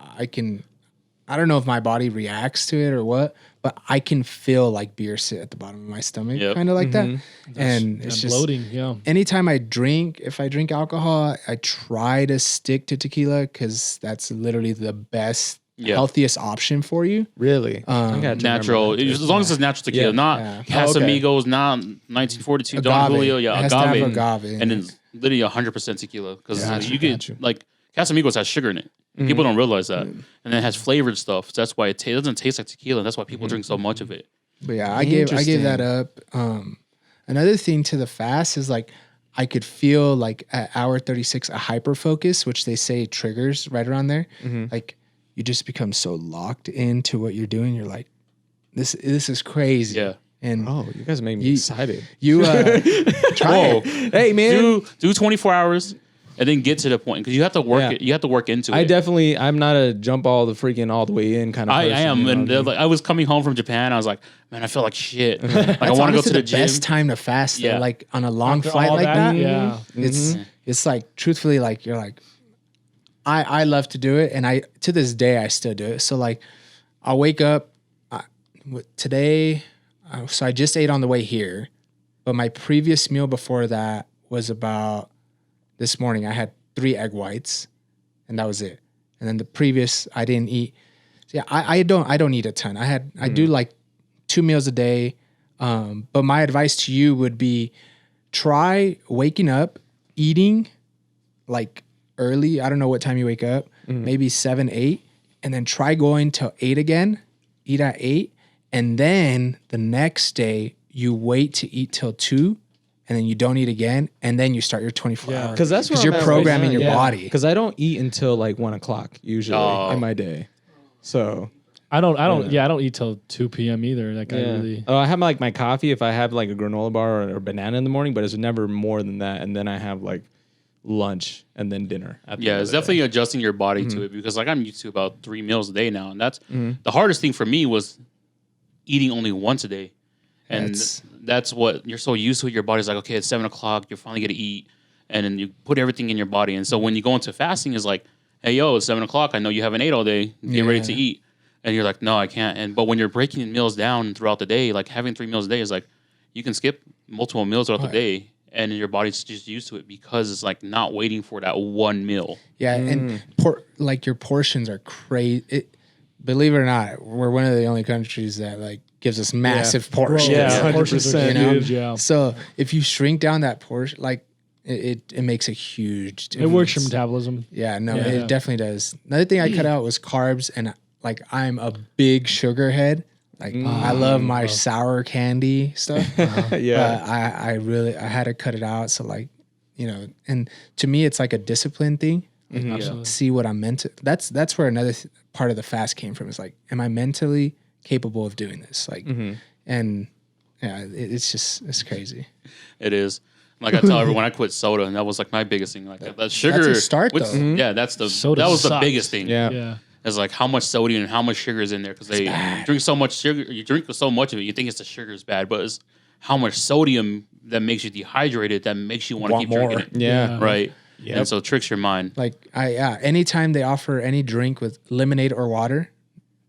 I don't know if my body reacts to it or what, but I can feel like beer sit at the bottom of my stomach, kind of like that. And it's just
bloating. Yeah.
Anytime if I drink alcohol, I try to stick to tequila because that's literally the best, healthiest option for you.
Really?
Natural. As long as it's natural tequila, not Casamigos, not 1942 Don Julio. Yeah,
it has
agave.
to have agave.
And then literally 100% tequila because you get like Casamigos has sugar in it. People don't realize that, and it has flavored stuff. So that's why it doesn't taste like tequila. That's why people drink so much of it.
But yeah, I gave that up. Another thing to the fast is like I could feel like at hour 36 a hyper focus, which they say triggers right around there. Like you just become so locked into what you're doing. You're like, this is crazy.
Yeah.
And
you guys make me excited.
You try it.
Hey man,
do 24 hours. And then get to the point because you have to work it. You have to work into it.
I'm not a jump all the way in kind of person.
I am. And like, I was coming home from Japan. I was like, man, I feel like shit. Like I want to go to the gym.
Best time to fast. Though, like on a long flight like that.
Yeah.
It's like truthfully, like you're like, I love to do it. And to this day, I still do it. So like I'll wake up today. So I just ate on the way here, but my previous meal before that was about this morning. I had 3 egg whites, and that was it. And then the previous, I didn't eat. So yeah, I don't eat a ton. I do like 2 meals a day. But my advice to you would be try waking up, eating like early. I don't know what time you wake up, maybe 7, 8, and then try going till 8 again. Eat at 8, and then the next day you wait to eat till 2. And then you don't eat again, and then you start your 24 hours.
Because
you're programming your body.
Because I don't eat until like 1 o'clock usually in my day. So
I don't eat till 2 p.m. either. Like
I have like my coffee if I have like a granola bar or a banana in the morning, but it's never more than that. And then I have like lunch and then dinner.
It's definitely adjusting your body to it because like I'm used to about 3 meals a day now, and that's the hardest thing for me was eating only once a day. And that's what you're so used to. Your body's like, okay, it's 7 o'clock. You're finally going to eat. And then you put everything in your body. And so when you go into fasting, it's like, hey, yo, it's 7 o'clock. I know you haven't ate all day. Get ready to eat. and you're like, no, I can't. But when you're breaking meals down throughout the day, like having 3 meals a day is like, you can skip multiple meals throughout the day, and your body's just used to it because it's like not waiting for that one meal.
Yeah, and like your portions are crazy. Believe it or not, we're one of the only countries that like gives us massive portions.
Yeah,
100%.
You know?
Huge, yeah.
So if you shrink down that portion, like it makes a huge difference.
It works for metabolism.
Yeah, no, it definitely does. Another thing I cut out was carbs, and like I'm a big sugar head. Like I love my sour candy stuff.
Yeah.
I had to cut it out. So like, you know, and to me, it's like a discipline thing. Like, see what I'm meant to. That's where another part of the fast came from. Is like, am I mentally capable of doing this? Like, and yeah, it's crazy.
It is. Like I tell everyone, I quit soda, and that was like my biggest thing. Like that sugar.
That's a start, though.
Yeah, that was the biggest thing.
Yeah.
It's like how much sodium and how much sugar is in there because they drink so much sugar. You drink so much of it, you think it's the sugar is bad, but it's how much sodium that makes you dehydrated that makes you want to keep
more.
drinking it.
Yeah.
Right.
Yep.
And so it tricks your mind.
Like anytime they offer any drink with lemonade or water,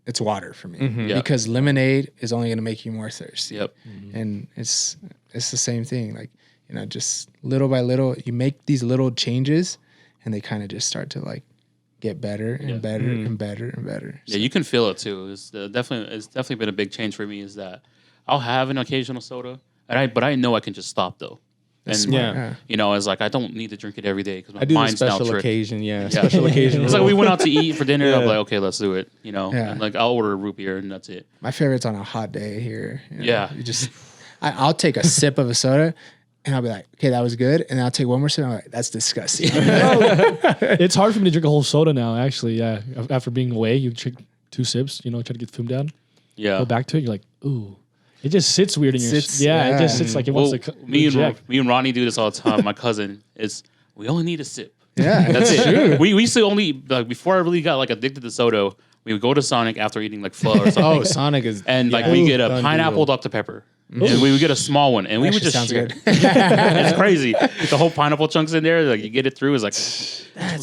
it's water for me because lemonade is only going to make you more thirsty.
Yep.
And it's the same thing. Like, you know, just little by little, you make these little changes, and they kind of just start to like get better and better and better and better.
Yeah, you can feel it too. It's definitely been a big change for me. Is that I'll have an occasional soda, but I know I can just stop though. And you know, it's like I don't need to drink it every day because my
I do the
mind's now
special
tricked.
occasion. Yeah. Special occasion.
It's like we went out to eat for dinner.
Yeah.
I'm like, okay, let's do it. You know,
Yeah.
and like I'll order a root beer and that's it.
My favorite's on a hot day here. You know,
Yeah.
You just, I'll take a sip of a soda, and I'll be like, okay, that was good. And then I'll take one more sip, and I'm like, that's disgusting.
It's hard for me to drink a whole soda now, actually. Yeah. After being away, you drink 2 sips, you know, try to get the fume down.
Yeah.
Go back to it, you're like, ooh. It just sits weird in your
Sits-
It
yeah.
just sits like it
Well,
wants to
me
reject.
and Ronnie do this all the time. My cousin is we only need a sip.
Yeah,
That's it. We used to only like before I really got like addicted to soda. We would go to Sonic after eating like pho or something.
Oh, Sonic is.
And like we get a
Done
pineapple
deal.
Dr. Pepper. And we would get a small one. And we would
Actually
just
sounds
share.
good.
It's crazy. The whole pineapple chunks in there, like you get it through, is like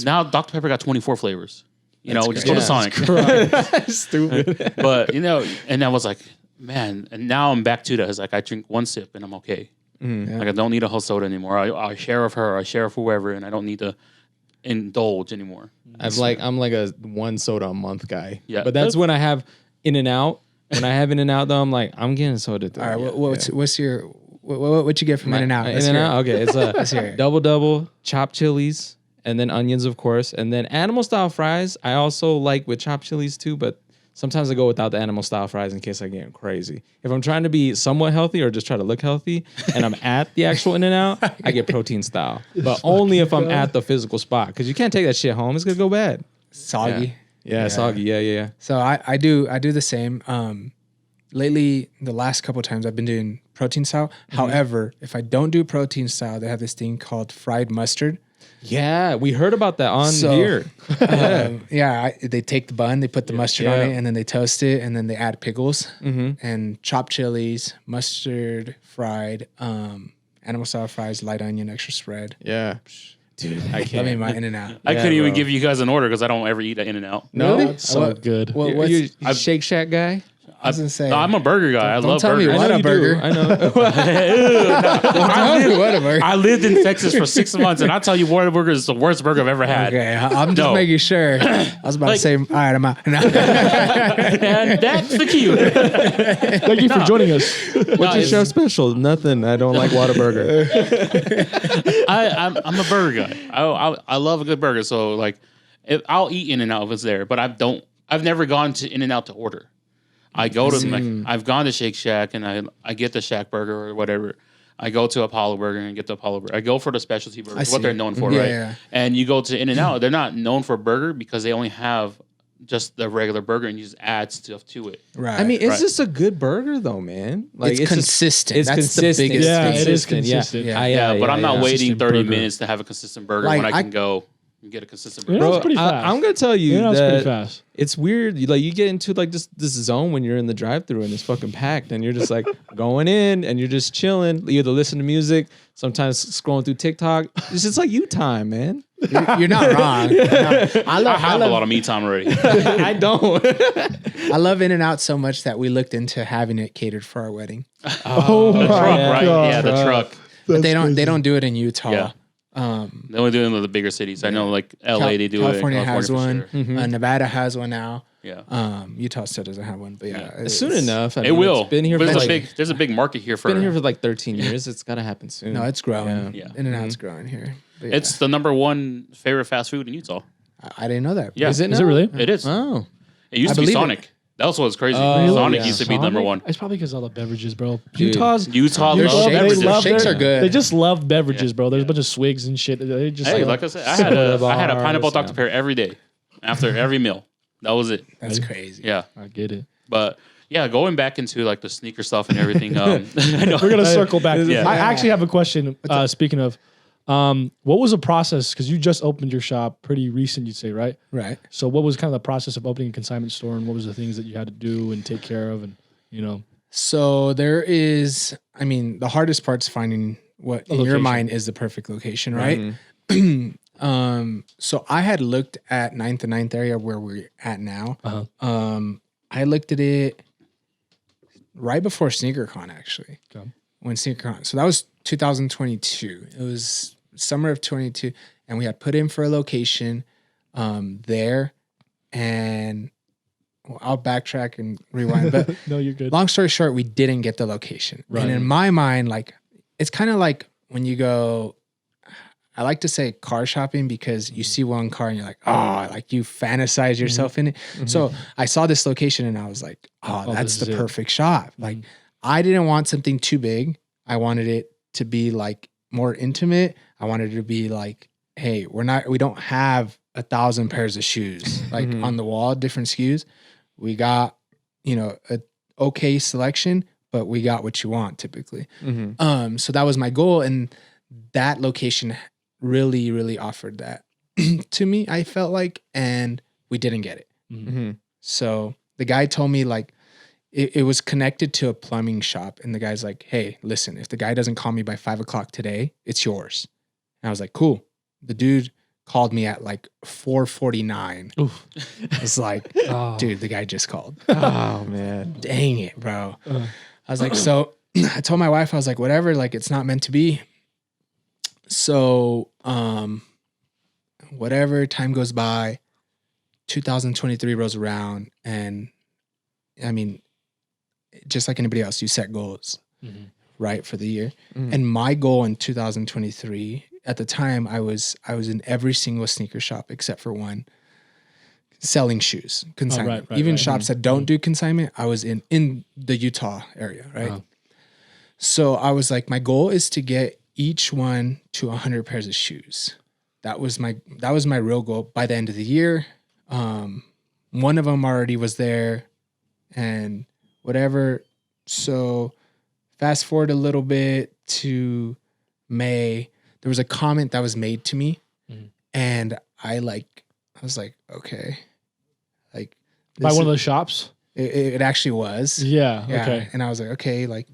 now Dr. Pepper got 24 flavors. You know, just go to Sonic.
Stupid.
But you know, and I was like, man, and now I'm back to that. It's like I drink one sip and I'm okay. Like I don't need a whole soda anymore. I share of her, I share of whoever, and I don't need to indulge anymore.
I'm like a 1 soda a month guy.
Yeah.
But that's when I have In-N-Out. When I have In-N-Out though, I'm like, I'm getting soda.
All right, what's your what you get from In-N-Out?
In-N-Out. Okay, it's
hear
a
it.
double, chopped chilies, and then onions, of course, and then animal style fries. I also like with chopped chilies too, but sometimes I go without the animal style fries in case I get crazy. If I'm trying to be somewhat healthy or just try to look healthy, and I'm at the actual In-N-Out, I get protein style, but only if I'm at the physical spot because you can't take that shit home. It's gonna go bad.
Soggy.
Yeah, soggy. Yeah.
So I do the same. Lately, the last couple of times I've been doing protein style. However, if I don't do protein style, they have this thing called fried mustard.
Yeah, we heard about that on
So,
here.
They take the bun, they put the mustard on it, and then they toast it, and then they add pickles and chopped chilies, mustard, fried, animal style fries, light onion, extra spread.
Yeah. Dude, I can't.
Let me my In-N-Out.
I couldn't
bro.
even give you guys an order because I don't ever eat an In-N-Out.
No?
Really?
So
What-
good.
What,
You
what's,
you Shake Shack guy?
I was gonna say.
I'm a burger guy. I
Don't
love
tell me
burgers.
what a
you
burger.
do. I know.
What a burger.
I lived in Texas for 6 months, and I tell you, Whataburger is the worst burger I've ever had.
Okay, I'm just
No.
making sure. I was about to say, all right, I'm out. No.
And that's the cue.
Thank you for joining us.
What's your chef special? Nothing. I don't like Whataburger.
I'm a burger guy. I love a good burger. So like, I'll eat In-N-Out if it's there, but I've never gone to In-N-Out to order. I go to I've gone to Shake Shack and I get the Shack burger or whatever. I go to Apollo Burger and get the Apollo Burger. I go for the specialty burger, what they're known for,
Yeah,
right?
yeah.
And you go to In-N-Out, they're not known for burger because they only have just the regular burger and you just add stuff to it.
Right.
I mean, it's
Right.
just a good burger, though, man. Like
it's
just-
consistent.
it's
That's
consistent.
the biggest
Yeah,
thing.
it is
Consistent,
consistent.
Yeah.
Yeah, but I'm not waiting
Consistent
30
burger.
minutes to have a consistent burger
Like,
when I can go. You get a consistent
Yeah,
burger.
it's pretty fast.
I'm gonna tell you
It's pretty
that
fast.
it's weird. You get into like this zone when you're in the drive-through and it's fucking packed, and you're just like going in and you're just chilling. You either listen to music, sometimes scrolling through TikTok. It's just like you time, man.
You're not wrong.
I have a lot of me time already.
I don't.
I love In-N-Out so much that we looked into having it catered for our wedding.
Oh
The
my
truck, right?
God.
Yeah, the truck.
But they don't do it in Utah.
Yeah. They only do it in the bigger cities. I know, like LA, they do
California
it.
has one.
For sure.
Nevada has one now.
Yeah,
Utah still doesn't have one, but yeah,
Soon enough. I
it
mean,
will.
It's been here
But
for
there's a big market here for.
been here for like 13 years. It's gotta happen soon.
No, it's growing.
Yeah.
In-N-Out's growing here. But yeah.
It's the number one favorite fast food in Utah.
I didn't know that.
Yeah,
Is it
Is it
now?
really?
It is.
Oh.
It used
I
to be
believe it.
Sonic. That's what's crazy.
Oh,
Sonic
yeah.
used to be number one.
It's probably because all the beverages, bro.
Dude.
Utah
Your
loves
shakes-
beverages.
your shakes are good.
They just love beverages,
Yeah.
bro. There's a bunch of swigs and shit. They just
Hey, like I said, I had a pineapple
bars,
Dr. Pear every day after every meal. That was it.
That's crazy.
Yeah,
I get it.
but yeah, going back into like the sneaker stuff and everything. I know.
We're gonna circle back.
Yeah.
I actually have a question. Speaking of, what was the process? Because you just opened your shop pretty recent, you'd say, right?
Right.
So what was kind of the process of opening a consignment store, and what was the things that you had to do and take care of, and
So there is, I mean, the hardest part's finding what in your
location.
mind is the perfect location, right? So I had looked at 9th and 9th area where we're at now. I looked at it right before SneakerCon, actually.
Okay.
When SneakerCon, so that was 2022. It was summer of 22, and we had put in for a location there, and well, I'll backtrack and rewind, but
no, you're good.
long story short, we didn't get the location.
Right.
And in my mind, like, it's kind of like when you go, I like to say car shopping because you see one car and you're like, oh, like you fantasize yourself in it. So I saw this location and I was like, oh, that's
this is
the
it.
perfect shop. Like, I didn't want something too big. I wanted it to be like more intimate. I wanted it to be like, hey, we don't have 1,000 pairs of shoes like on the wall, different SKUs. We got, a okay selection, but we got what you want typically. So that was my goal. And that location really, really offered that to me, I felt like, and we didn't get it. So the guy told me like, it was connected to a plumbing shop. And the guy's like, hey, listen, if the guy doesn't call me by 5 o'clock today, it's yours. And I was like, cool. The dude called me at like 4:49. It's like, dude, the guy just called.
Oh man.
Dang it, bro. I was like, so I told my wife, I was like, whatever, like it's not meant to be. So, whatever, time goes by, 2023 rolls around, and I mean, just like anybody else, you set goals, right, for the year. And my goal in 2023, at the time, I was in every single sneaker shop except for one, selling shoes, consignment.
right,
Even
right.
shops that don't do consignment, I was in the Utah area, right? So I was like, my goal is to get each one to 100 pairs of shoes. That was my real goal by the end of the year. One of them already was there, and whatever. So fast forward a little bit to May. There was a comment that was made to me, and I was like, okay, like
By one of the shops?
it actually was.
Yeah.
Yeah.
Okay.
And I was like, okay, like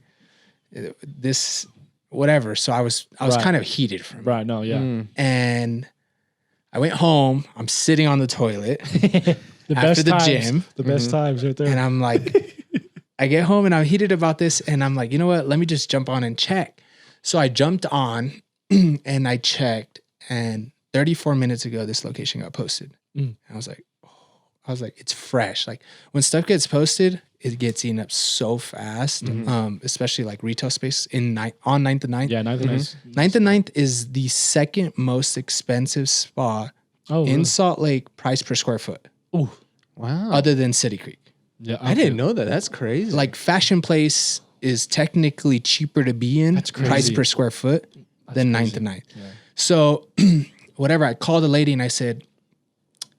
this, whatever. So I was
Right.
kind of heated from it.
Right. No. Yeah.
And I went home. I'm sitting on the toilet
The
after
best
the
times.
gym,
The best times right there.
and I'm like, I get home and I'm heated about this, and I'm like, you know what? Let me just jump on and check. So I jumped on and I checked, and 34 minutes ago, this location got posted. And I was like, it's fresh. Like when stuff gets posted, it gets eaten up so fast, especially like retail space on 9th and 9th.
yeah. 9th and
9th and 9th is the second most expensive spot in Salt Lake, price per square foot,
Wow.
other than City Creek.
Yeah.
I didn't know that. That's crazy.
Like Fashion Place is technically cheaper to be in, price
crazy.
per square foot, than 9th and 9th. Yeah. So whatever, I called the lady and I said,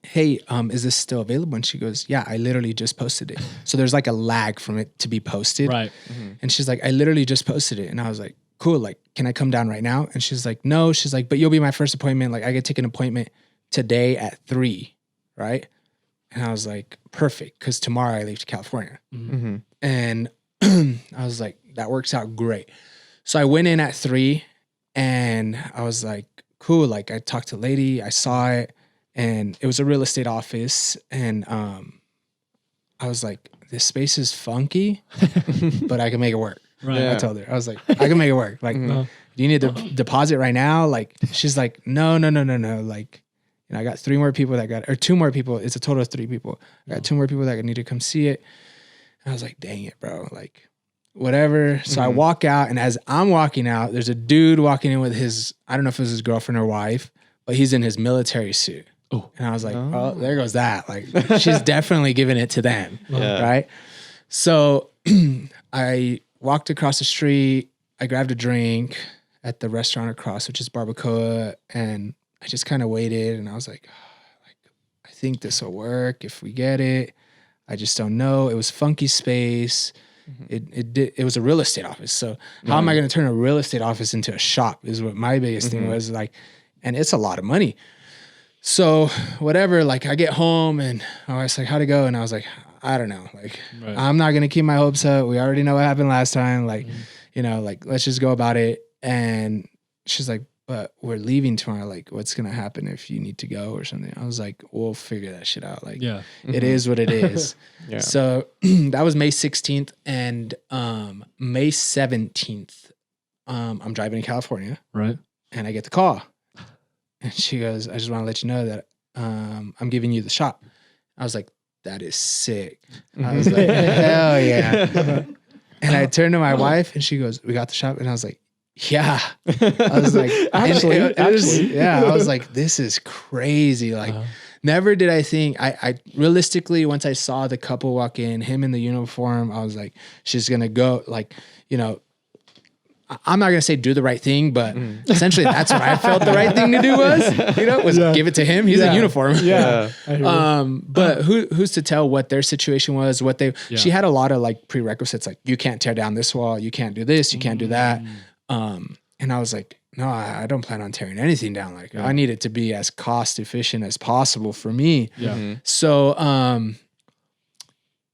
hey, is this still available? And she goes, yeah, I literally just posted it. So there's like a lag from it to be posted.
Right.
And she's like, I literally just posted it. And I was like, cool. Like, can I come down right now? And she's like, no. She's like, but you'll be my first appointment. Like I could take an appointment today at 3, right? And I was like, perfect, because tomorrow I leave to California.
Mm-hmm.
And I was like, that works out great. So I went in at 3 and I was like, cool. Like I talked to the lady, I saw it, and it was a real estate office. And I was like, this space is funky, but I can make it work.
Right.
I told her, I was like, I can make it work. Like, do you need the deposit right now? Like, she's like, no. Like, I got 2 more people. It's a total of 3 people. I got 2 more people that need to come see it. And I was like, dang it, bro. Like, whatever. So I walk out, and as I'm walking out, there's a dude walking in with I don't know if it was his girlfriend or wife, but he's in his military suit. Oh. And I was like, oh, there goes that. Like, she's definitely giving it to them.
Yeah.
Right. So I walked across the street. I grabbed a drink at the restaurant across, which is Barbacoa. And I just kind of waited, and I was like, I think this will work if we get it. I just don't know. It was funky space. It was a real estate office. So how am I going to turn a real estate office into a shop is what my biggest thing was, like, and it's a lot of money. So whatever, like I get home and I was like, how'd it go? And I was like, I don't know. Like, I'm not going to keep my hopes up. We already know what happened last time. Like, like, let's just go about it. And she's like, but we're leaving tomorrow. Like, what's going to happen if you need to go or something? I was like, we'll figure that shit out. Like, it is what it is.
Yeah.
So that was May 16th. And May 17th, I'm driving to California.
Right.
And I get the call. And she goes, I just want to let you know that I'm giving you the shop. I was like, that is sick. I was like, hell yeah. And I turned to my wife and she goes, we got the shop. And I was like, yeah. I was like, actually. I was like, this is crazy. Like, never did I think, I realistically, once I saw the couple walk in, him in the uniform, I was like, she's going to go, like, I'm not going to say do the right thing, but essentially that's what I felt the right thing to do was give it to him. He's in uniform.
Yeah.
But who's to tell what their situation was, she had a lot of like prerequisites, like you can't tear down this wall, you can't do this, you can't do that. And I was like, no, I don't plan on tearing anything down. Like I need it to be as cost efficient as possible for me.
Yeah.
So,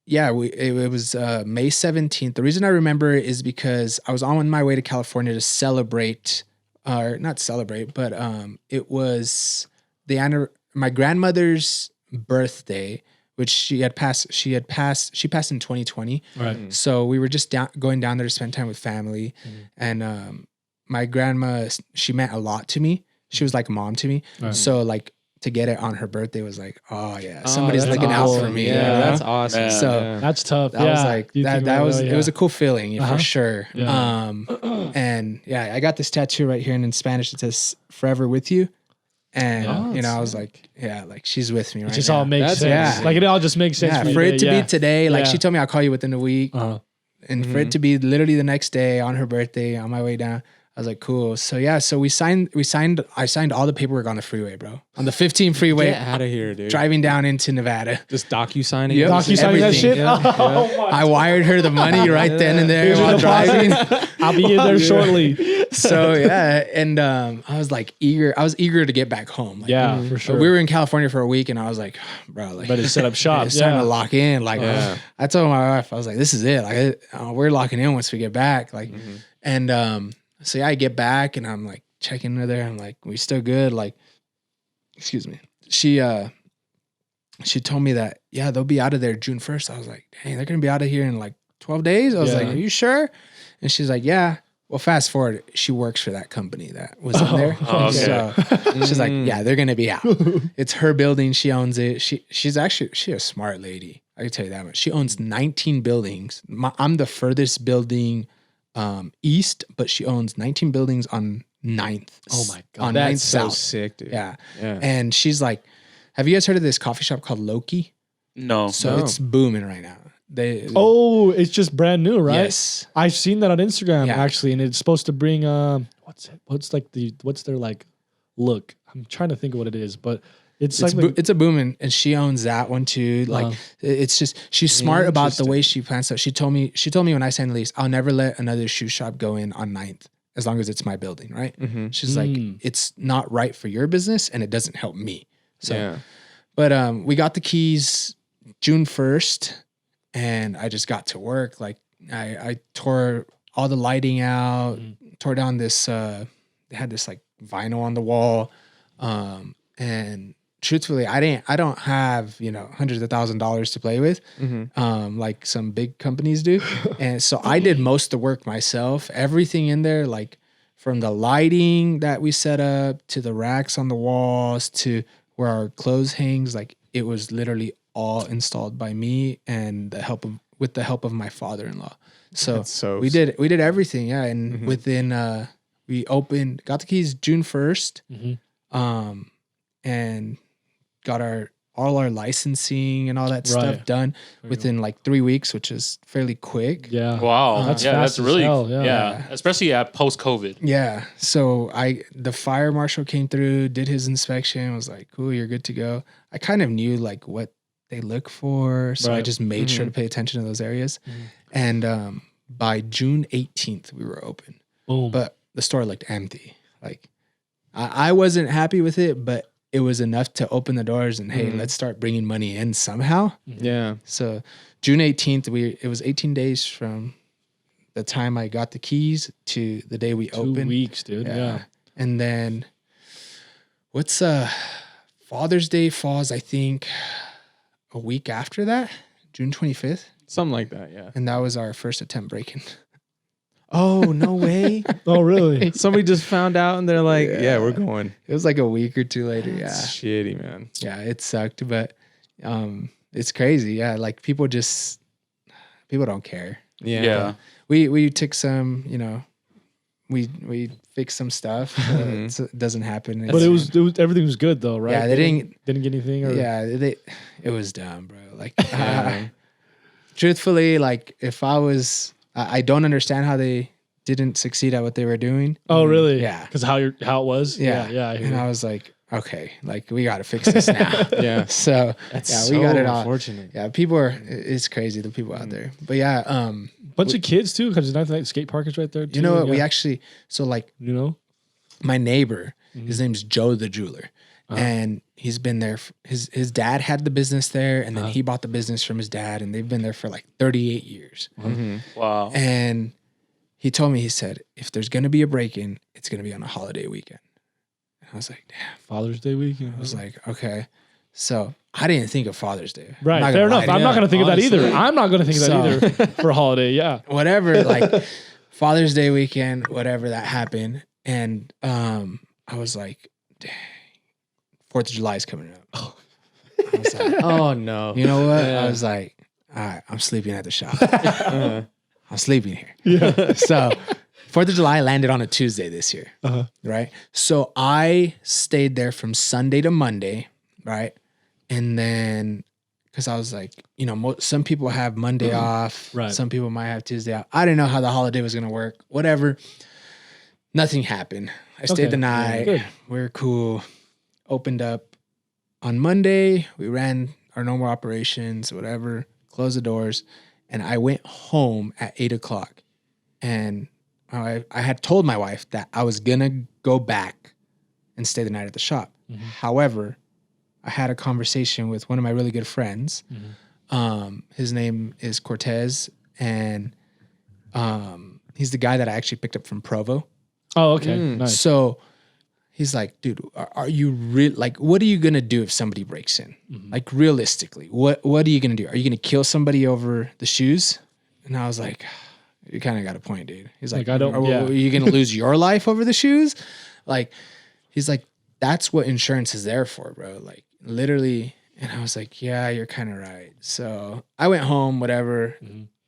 it was May 17th. The reason I remember it is because I was on my way to California to celebrate, or not celebrate, but it was my grandmother's birthday, which she passed in 2020.
Right.
So we were just going down there to spend time with family. And my grandma, she meant a lot to me. She was like a mom to me. Right. So like, to get it on her birthday was like, oh yeah, somebody's looking out for me.
Yeah, that's awesome.
So
that's tough.
That was like that was it was a cool feeling for sure.
Yeah.
And I got this tattoo right here, and in Spanish it says "Forever with you." And I was like, like she's with me right now.
It just all makes sense.
Yeah.
Like it all just makes sense.
Yeah, for it to be today, like she told me I'll call you within a week, and for it to be literally the next day on her birthday on my way down. I was like, cool. So I signed all the paperwork on the freeway, bro. On the 15 freeway.
Get out of here, dude.
Driving down into Nevada.
Just docu-signing?
Yep.
Docu-signing that shit?
Yeah. I wired her the money right then and there while driving.
I'll be in there shortly.
So and I was like eager. I was eager to get back home. Like,
for sure.
We were in California for a week, and I was like, bro, like,
better set up shop.
It's time to lock in. Like, I told my wife, I was like, this is it. Like, we're locking in once we get back. Like, and so I get back and I'm like checking her there. I'm like, we still good? Like, excuse me. She told me that, they'll be out of there June 1st. I was like, dang, they're going to be out of here in like 12 days. I was like, are you sure? And she's like, yeah. Well, fast forward, she works for that company that was in there.
Okay.
So she's like, they're going to be out. It's her building. She owns it. She's a smart lady. I can tell you that much. She owns 19 buildings. I'm the furthest building east, but she owns 19 buildings on 9th.
Oh my God.
On
That's
9th
so
South.
sick, dude.
Yeah. And she's like, have you guys heard of this coffee shop called Loki?
No.
So it's booming right now.
It's just brand new, right?
Yes.
I've seen that on Instagram actually, and it's supposed to bring what's their like look? I'm trying to think of what it is, but it's a
booming, and she owns that one too. Like it's just, she's smart about the way she plans stuff. She told me when I signed the lease, I'll never let another shoe shop go in on 9th as long as it's my building, right? She's like, it's not right for your business and it doesn't help me. So, but we got the keys June 1st, and I just got to work. Like I tore all the lighting out, tore down this. They had this like vinyl on the wall, and truthfully, I don't have, hundreds of $1,000s to play with, like some big companies do. And so I did most of the work myself, everything in there, like from the lighting that we set up to the racks on the walls to where our clothes hangs. Like it was literally all installed by me and with the help of my father-in-law. So we did everything. Yeah. And within, we got the keys June 1st, and got all our licensing and all that stuff done within like 3 weeks, which is fairly quick.
Yeah.
Wow. That's really
hell,
especially at post-COVID.
Yeah. So the fire marshal came through, did his inspection, was like, cool, you're good to go. I kind of knew like what they look for. So I just made sure to pay attention to those areas. And by June 18th, we were open.
Boom.
But the store looked empty. Like I wasn't happy with it, but it was enough to open the doors and hey, let's start bringing money in somehow.
Yeah.
So June 18th, it was 18 days from the time I got the keys to the day we opened.
2 weeks, dude. Yeah.
And then what's Father's Day falls, I think, a week after that, June 25th.
Something like that, yeah.
And that was our first attempt breaking.
Oh, no way.
Oh, really?
Somebody just found out and they're like, yeah, we're going.
It was like a week or two later.
That's shitty, man.
Yeah, it sucked, but it's crazy. Yeah, like people don't care.
Yeah.
We took some, we fixed some stuff. So it doesn't happen.
But it was everything was good though, right?
Yeah, they didn't
get anything. Or?
Yeah, it was dumb, bro. Like, truthfully, like if I don't understand how they didn't succeed at what they were doing.
Oh, really?
Yeah,
because how it was.
Yeah. I was like, okay, like we got to fix this now.
Yeah.
So
That's
we got it all.
Unfortunate.
Yeah, it's crazy, the people out there. But yeah,
bunch of kids too, because there's nothing like skate park is right there too.
You know what? We actually, so like, my neighbor, his name's Joe the jeweler. And he's been there. His dad had the business there, and then he bought the business from his dad, and they've been there for like 38 years.
Wow.
And he told me, he said, if there's going to be a break-in, it's going to be on a holiday weekend. And I was like, damn.
Father's Day weekend.
I was like, okay. So I didn't think of Father's Day.
Right. Fair enough. I'm not going to think of that either. I'm not going to think of that either for a holiday. Yeah.
Whatever, like Father's Day weekend, whatever that happened. And I was like, dang. 4th of July is coming up. I was like,
oh no.
You know what? I was like, all right, I'm sleeping at the shop. I'm sleeping here.
Yeah.
So 4th of July landed on a Tuesday this year. Right. So I stayed there from Sunday to Monday. Right. And then, because I was like, some people have Monday off.
Right.
Some people might have Tuesday off. I didn't know how the holiday was going to work. Whatever. Nothing happened. I stayed the night.
Good.
We were cool. Opened up on Monday. We ran our normal operations, whatever, closed the doors. And I went home at 8:00. And I had told my wife that I was going to go back and stay the night at the shop. However, I had a conversation with one of my really good friends. His name is Cortez. And he's the guy that I actually picked up from Provo.
Oh, okay. Nice.
So he's like, dude, are you what are you going to do if somebody breaks in? Like realistically, what are you going to do? Are you going to kill somebody over the shoes? And I was like, you kind of got a point, dude. He's like,
I don't,
are you going to lose your life over the shoes? Like, he's like, that's what insurance is there for, bro. Like literally. And I was like, yeah, you're kind of right. So I went home, whatever,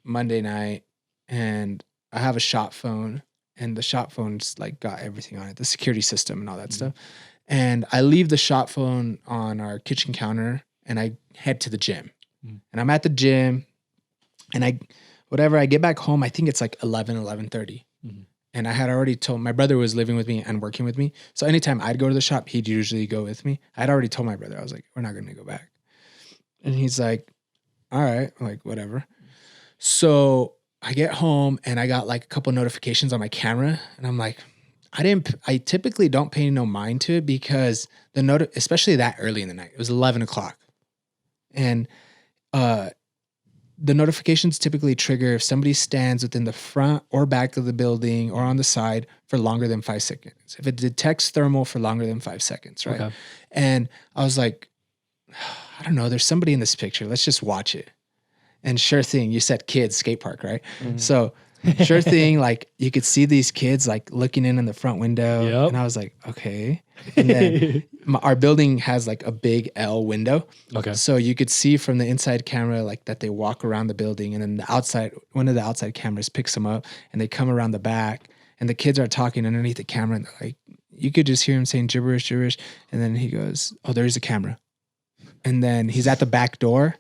Monday night, and I have a shop phone. And the shop phone's like got everything on it, the security system and all that stuff. And I leave the shop phone on our kitchen counter and I head to the gym. And I'm at the gym and I get back home, I think it's like 11:30. And I had already told, my brother was living with me and working with me. So anytime I'd go to the shop, he'd usually go with me. I'd already told my brother, I was like, we're not going to go back. And he's like, all right, I'm like, whatever. So I get home and I got like a couple notifications on my camera and I'm like, I typically don't pay no mind to it because especially that early in the night, it was 11 o'clock. And the notifications typically trigger if somebody stands within the front or back of the building or on the side for longer than 5 seconds. If it detects thermal for longer than 5 seconds, right? Okay. And I was like, I don't know, there's somebody in this picture. Let's just watch it. And sure thing, you said kids, skate park, right? Mm-hmm. So sure thing, like you could see these kids like looking in the front window. Yep. And I was like, okay. And then our building has like a big L window. Okay. So you could see from the inside camera like that they walk around the building, and then the outside, one of the outside cameras picks them up and they come around the back, and the kids are talking underneath the camera, and they're like, you could just hear him saying gibberish. And then he goes, oh, there's a camera. And then he's at the back door,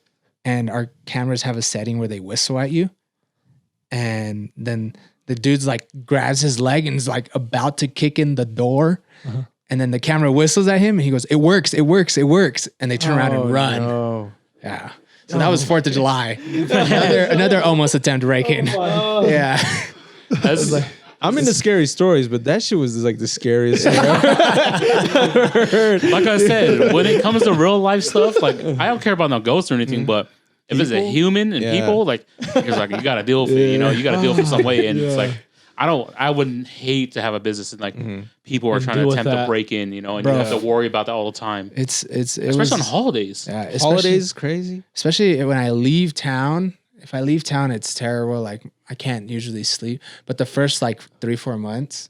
and our cameras have a setting where they whistle at you. And then the dude's like grabs his leg and is like about to kick in the door. Uh-huh. And then the camera whistles at him and he goes, it works. And they turn around and run. No. Yeah. So that was 4th of July. another almost attempt to break in. Yeah.
That's like, I'm into scary stories, but that shit was like the scariest thing I've ever heard.
Like I said, when it comes to real life stuff, like I don't care about no ghosts or anything, but if it's a human and people, like it's like you got to deal with it, you know, you got to deal with it some way. And it's like I wouldn't hate to have a business and like people are trying to attempt to break in, you know, and you have to worry about that all the time. Especially on holidays.
Yeah,
holidays crazy.
Especially when I leave town. If I leave town, it's terrible. Like I can't usually sleep. But the first like 3-4 months,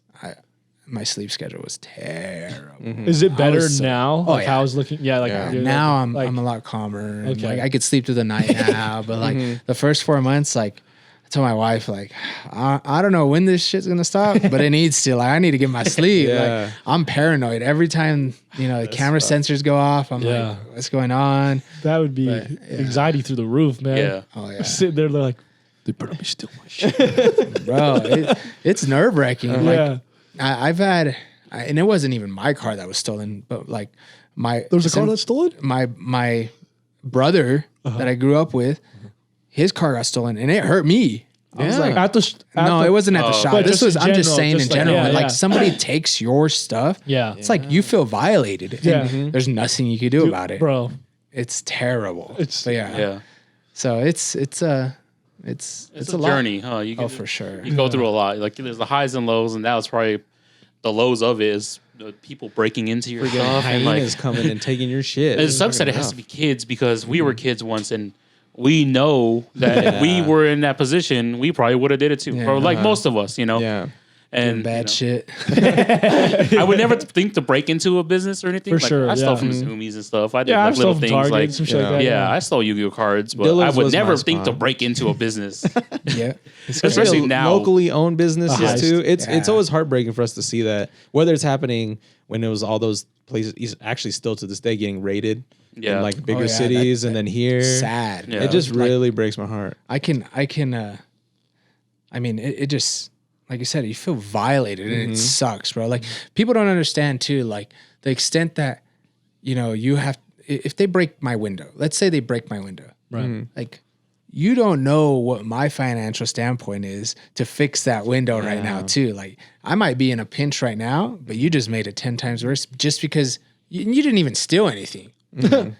my sleep schedule was terrible. Mm-hmm.
Is it better now? Like how I was looking? Yeah,
now I'm a lot calmer. Okay. Like I could sleep through the night now. But like the first 4 months, like I told my wife, like I don't know when this shit's gonna stop, but it needs to. Like I need to get my sleep. Like I'm paranoid every time the camera sensors go off. I'm like, what's going on?
That would be anxiety through the roof, man.
Yeah.
Oh yeah. Sitting there like they better be still my shit,
bro. It's nerve wracking. Like I've had, and it wasn't even my car that was stolen, but like there
was a car that's stolen.
My brother that I grew up with, his car got stolen, and it hurt me. I was like, it wasn't at the shop. I'm just saying in general. Like somebody takes your stuff. Yeah, it's like you feel violated. Yeah, there's nothing you can do about it,
bro.
It's terrible.
Yeah.
So it's a
journey, huh?
For sure.
You go through a lot. Like there's the highs and lows, and that was probably the lows of it is people breaking into your stuff
and like coming and taking your shit.
And some said it has to be kids because we were kids once, and we know that if we were in that position, we probably would have did it too. Or like most of us, you know.
Yeah.
And
bad shit.
I would never think to break into a business or anything.
For sure.
I stole from Zoomies and stuff. I did like little things Target, like some shit like that. Yeah, I stole Yu-Gi-Oh cards, but I would never think to break into a business.
Yeah,
especially now, locally owned businesses too. It's always heartbreaking for us to see that, whether it's happening when it was all those places actually still to this day getting raided. In like bigger cities, and then here,
sad.
It just really breaks my heart.
I mean, it just. Like you said, you feel violated and it sucks, bro. Like people don't understand too, like the extent that, you have, if they break my window, let's say they break my window, right? Like you don't know what my financial standpoint is to fix that window right now too. Like I might be in a pinch right now, but you just made it 10 times worse just because you didn't even steal anything. That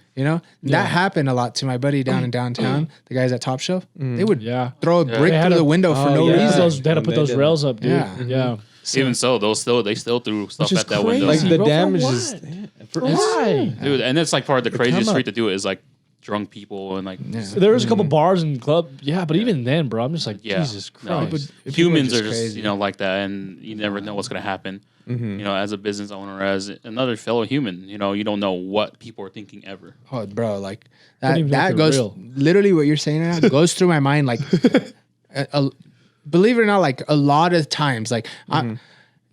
happened a lot to my buddy down in downtown. The guys at Top Shelf, they would throw a brick through the window for no reason.
They had to put those rails up, dude.
Yeah.
So, even so, they still threw stuff at that window.
Like the damage is
why,
dude. And that's like part of the craziest street to do it is like drunk people and like.
There was a couple bars and club, but even then, bro, I'm just like, Jesus Christ.
No, humans are just like that, and you never know what's gonna happen. As a business owner, as another fellow human, you don't know what people are thinking ever.
Oh, bro, like that goes literally what you're saying right now goes through my mind. Like, believe it or not, like a lot of times, like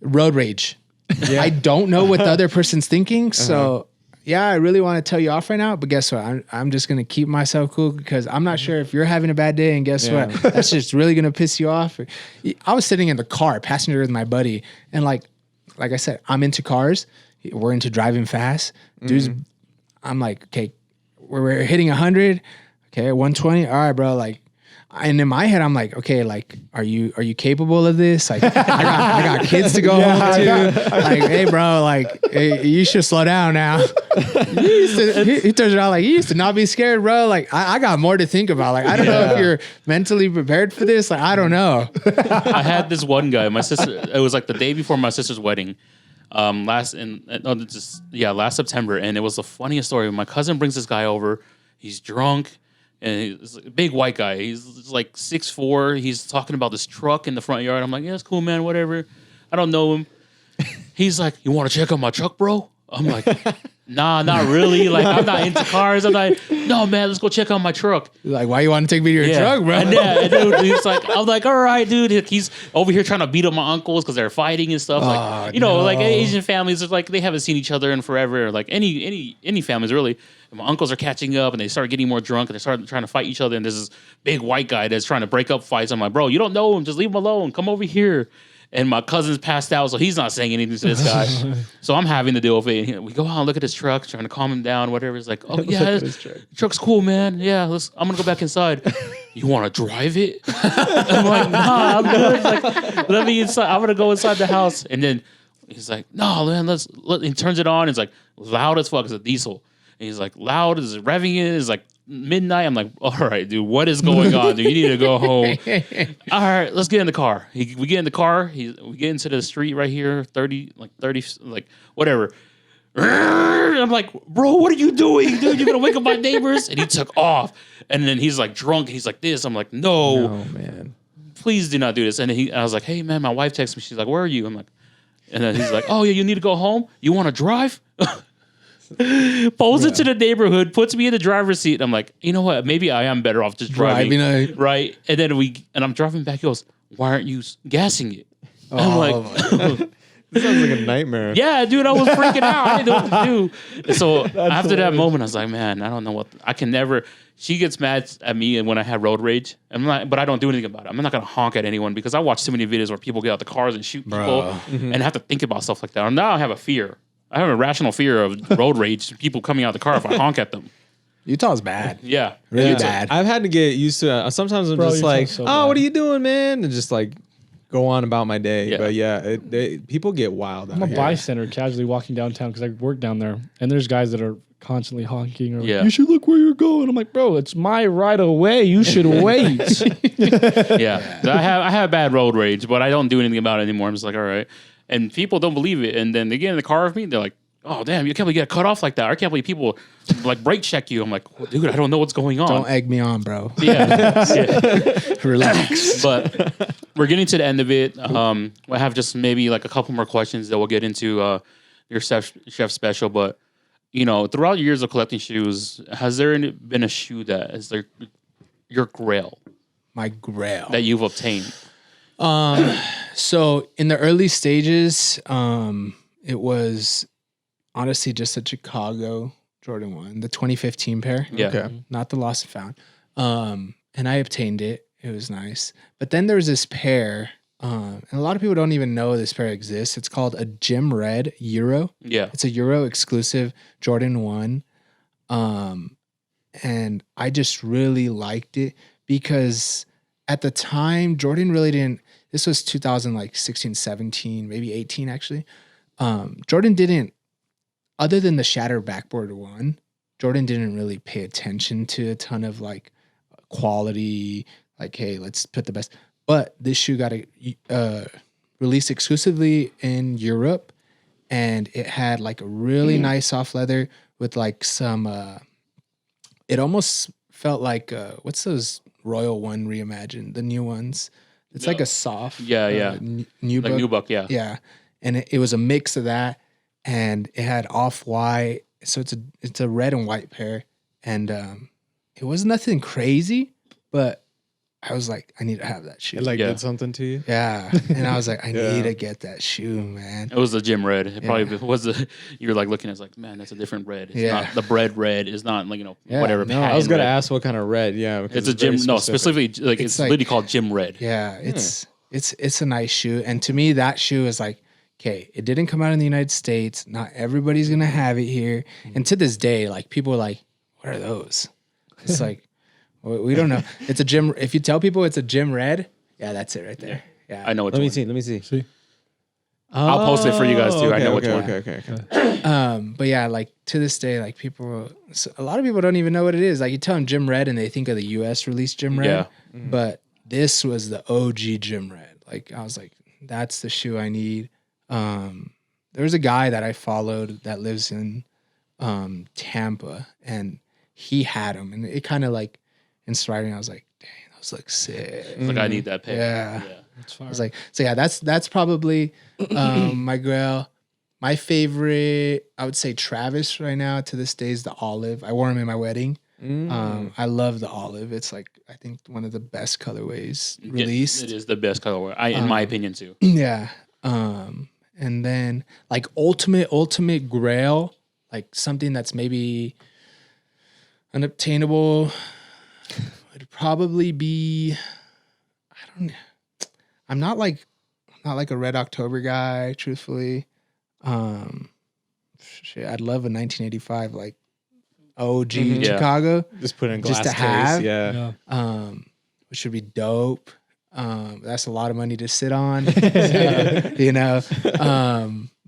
road rage. I don't know what the other person's thinking, so I really want to tell you off right now. But guess what? I'm just gonna keep myself cool because I'm not sure if you're having a bad day, and guess what? That's just really gonna piss you off. I was sitting in the car, passenger with my buddy, and like I said, I'm into cars. We're into driving fast. Dudes, I'm like, okay, we're hitting 100. Okay, 120. All right, bro. Like, And in my head, I'm like, okay, like, are you capable of this? Like, I got kids to go home to. Like, hey, bro, like, hey, you should slow down now. He turns around like, you used to not be scared, bro. Like, I got more to think about. Like, I don't know if you're mentally prepared for this. Like, I don't know.
I had this one guy, my sister. It was like the day before my sister's wedding. Last September, and it was the funniest story. My cousin brings this guy over. He's drunk. And he's a big white guy. He's like 6'4". He's talking about this truck in the front yard. I'm like, yeah, it's cool, man, whatever. I don't know him. He's like, you want to check out my truck, bro? I'm like, nah, not really. Like, I'm not into cars. I'm like, no, man, let's go check out my truck.
Like, why you want to take me to your truck, bro?
And dude, he's like, I'm like, all right, dude. He's over here trying to beat up my uncles because they're fighting and stuff. Like, like Asian families, it's like they haven't seen each other in forever. Or like any families really. And my uncles are catching up, and they start getting more drunk, and they start trying to fight each other. And there's this big white guy that's trying to break up fights. I'm like, bro, you don't know him. Just leave him alone. Come over here. And my cousin's passed out, so he's not saying anything to this guy. So I'm having to deal with it. And we go out and look at his truck, trying to calm him down, whatever. It's like, oh, yeah, truck's cool, man. Yeah, I'm going to go back inside. You want to drive it? I'm like, nah, I'm good. Like, let me inside. I'm going to go inside the house. And then he's like, no, man, he turns it on. It's like loud as fuck. It's a diesel. And he's like, loud, is revving it. It's like midnight. I'm like, all right, dude, what is going on, dude? You need to go home. All right, let's get in the car. We get in the car. We get into the street right here, 30, whatever. I'm like, bro, what are you doing, dude? You're going to wake up my neighbors? And he took off. And then he's like drunk. He's like this. I'm like, no,
man.
Please do not do this. And I was like, hey, man, my wife texted me. She's like, where are you? I'm like, and then he's like, oh, yeah, you need to go home? You want to drive? Pulls into the neighborhood, puts me in the driver's seat. I'm like, you know what? Maybe I am better off just driving. Right? And then I'm driving back. He goes, why aren't you gassing it? I'm like,
this sounds like a nightmare.
Yeah, dude, I was freaking out. I didn't know what to do. And so after that moment, I was like, man, I don't know I can never. She gets mad at me when I have road rage. But I don't do anything about it. I'm not going to honk at anyone because I watch too many videos where people get out the cars and shoot people and have to think about stuff like that. And now I have a fear. I have a rational fear of road rage, people coming out of the car if I honk at them.
Utah's bad.
Yeah.
Really bad.
I've had to get used to it. Sometimes I'm just like, what are you doing, man? And just like go on about my day. Yeah. But yeah, people get wild.
I'm a bystander casually walking downtown because I work down there. And there's guys that are constantly honking. Or like, you should look where you're going. I'm like, bro, it's my right of way. You should wait.
Yeah. I have bad road rage, but I don't do anything about it anymore. I'm just like, all right. And people don't believe it. And then they get in the car with me. They're like, oh, damn, you can't believe you get cut off like that. I can't believe people like brake check you. I'm like, well, dude, I don't know what's going on.
Don't egg me on, bro.
Yeah.
Relax.
But we're getting to the end of it. I have just maybe like a couple more questions that we'll get into your chef special. But, throughout your years of collecting shoes, has there been a shoe that is your grail?
My grail.
That you've obtained?
So in the early stages, it was honestly just a Chicago Jordan 1, the 2015 pair.
Yeah.
Okay.
Not the lost and found. And I obtained it. It was nice. But then there was this pair, and a lot of people don't even know this pair exists. It's called a Gym Red Euro.
Yeah.
It's a Euro exclusive Jordan 1. And I just really liked it because at the time, Jordan really didn't. This was 2016, 17, maybe 18 actually. Jordan didn't, other than the shattered backboard 1, Jordan didn't really pay attention to a ton of like quality, like, hey, let's put the best. But this shoe got released exclusively in Europe, and it had like a really nice soft leather with like some, it almost felt like, what's those Royal One reimagined, the new ones? It's like a soft,
nubuck.
Like
nubuck, yeah.
Yeah. And it was a mix of that, and it had off-white. So it's a red and white pair. And it was nothing crazy, but I was like, I need to have that shoe.
It did something to you?
Yeah. And I was like, I need to get that shoe, man.
It was the Gym Red. It probably was you were like looking at it, like, man, that's a different red. It's not the bread red. It's not like, whatever.
No, I was going to ask what kind of red. Yeah.
It's a gym. No, specifically, like it's literally called Gym Red.
Yeah. It's a nice shoe. And to me, that shoe is like, okay, it didn't come out in the United States. Not everybody's going to have it here. And to this day, like people are like, what are those? It's like, We don't know. It's a gym. If you tell people it's a gym red, yeah, that's it right there. Yeah.
I know what.
Let me see.
See?
I'll post it for you guys too. I know which one.
Okay.
But yeah, like to this day, like a lot of people don't even know what it is. Like you tell them gym red and they think of the US released gym red.
Yeah.
But this was the OG gym red. Like I was like, that's the shoe I need. There was a guy that I followed that lives in Tampa, and he had them, and it kind of like inspired me. I was like, dang, those look sick.
It's like I need that pick.
Yeah. I was like, so yeah, that's probably my grail. My favorite, I would say Travis right now to this day is the olive. I wore him in my wedding. I love the olive. It's like, I think one of the best colorways released.
It is the best colorway, in my opinion too.
Yeah. And then like ultimate grail, like something that's maybe unobtainable would probably be, I'm not like a Red October guy, truthfully. Shit, I'd love a 1985 like OG Chicago.
Just put it in glass
just to
case.
have.
Yeah.
Which would be dope. That's a lot of money to sit on, you know.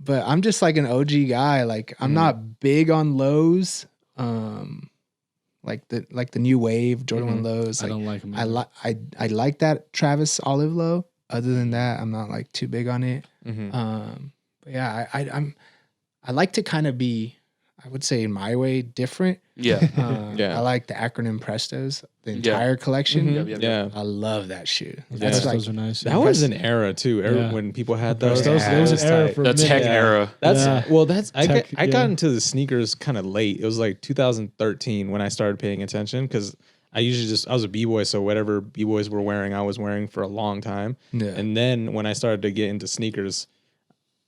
But I'm just like an OG guy. Like I'm not big on lows. Like the new wave Jordan 1 lows. Like,
I don't like them.
I like that Travis olive low. Other than that, I'm not like too big on it. But yeah, I like to kind of be, I would say in my way, different.
Yeah.
Yeah.
I like the acronym Prestos, the entire collection.
Yeah.
I love that shoe.
That's
Like,
those are nice.
That was an era too. When people had those.
There was an era for
The
me.
tech era.
I got into the sneakers kind of late. It was like 2013 when I started paying attention because I was a b-boy, so whatever b-boys were wearing, I was wearing for a long time.
Yeah.
And then when I started to get into sneakers,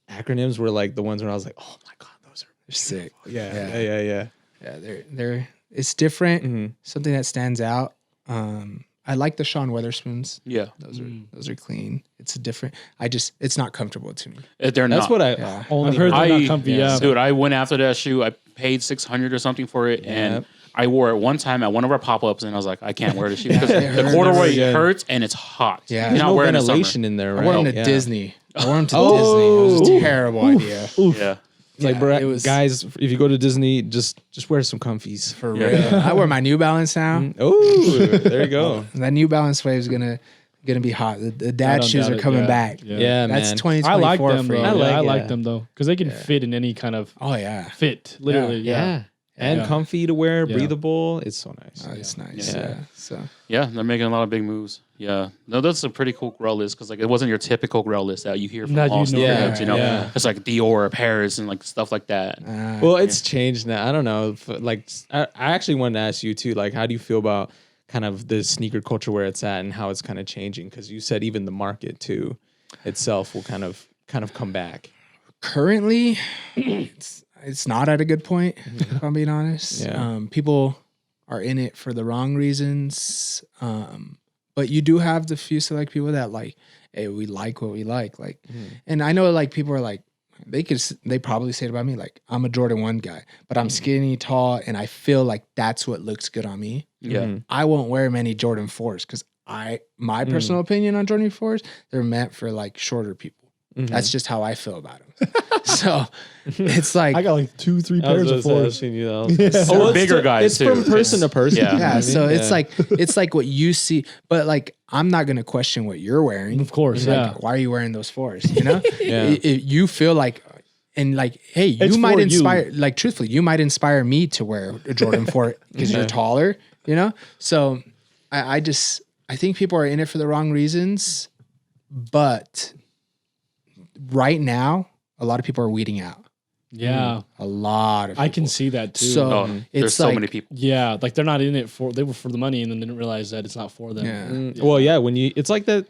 acronyms were like the ones where I was like, oh my god, those are
sick.
Yeah.
They're it's different. Something that stands out. I like the Sean Weatherspoons.
Yeah.
Those are clean. It's a different. it's not comfortable to me.
They're not.
That's what I
Yeah.
only
I've heard
heard.
they're not comfy. Yeah.
Dude, I went after that shoe. I paid $600 or something for it, and I wore it one time at one of our pop-ups, and I was like, I can't wear this shoe because the corduroy hurts and it's hot.
Yeah.
You're
There's
not
no
wearing
ventilation in there, right?
I wore them to Disney. I wore them to Disney. It was a terrible idea.
Yeah.
It's like, bro,
it was-
guys, if you go to Disney, just wear some comfies.
For real. I wear my New Balance now.
Oh, there you go.
That New Balance wave is gonna be hot. The
I
dad
don't
shoes
doubt
are
it,
coming back.
Yeah,
That's
man.
2024
I like them
for
though.
you.
I like
it.
them though because they can fit in any kind of
Oh yeah.
fit. Literally,
Yeah. And
Yeah.
comfy to wear,
Yeah.
breathable. It's so nice.
Oh, it's nice.
Yeah.
Yeah. So
Yeah, they're making a lot of big moves. Yeah. No, that's a pretty cool grail list because like it wasn't your typical grail list that you hear from
That you
all
know.
sneakerheads, you know?
Yeah.
It's like Dior, Paris, and like stuff like that.
Well, it's changed now. I don't know. Like, I actually wanted to ask you too. Like, how do you feel about kind of the sneaker culture where it's at and how it's kind of changing? Because you said even the market too itself will kind of come back.
currently, it's not at a good point. If I'm being honest,
Yeah.
People are in it for the wrong reasons. But you do have the few select people that like, hey, we like what we like. Like, and I know like people are like, they probably say it about me, like, I'm a Jordan 1 guy, but I'm skinny, tall, and I feel like that's what looks good on me.
Yeah.
I won't wear many Jordan 4s because my personal opinion on Jordan 4s, they're meant for like shorter people. That's just how I feel about them. So it's like,
I got like 2-3 pairs of fours.
Or bigger guys
It's
too.
from person to person.
Yeah.
you know what I
yeah.
mean?
So it's
Yeah.
like what you see, but like, I'm not going to question what you're wearing.
Of course,
Like,
yeah.
why are you wearing those 4s? You know,
Yeah.
You feel like, and like, hey,
It's
you might
for
inspire, like, truthfully, you might inspire me to wear a Jordan 4 because you're taller, you know? So I think people are in it for the wrong reasons, but right now, a lot of people are weeding out.
Yeah,
A lot of people.
I can see that too.
So
Oh, there's
it's
so
like,
many people.
yeah, like they're not in it they were for the money and then didn't realize that it's not for them.
Yeah.
Well, yeah, when you, it's like that.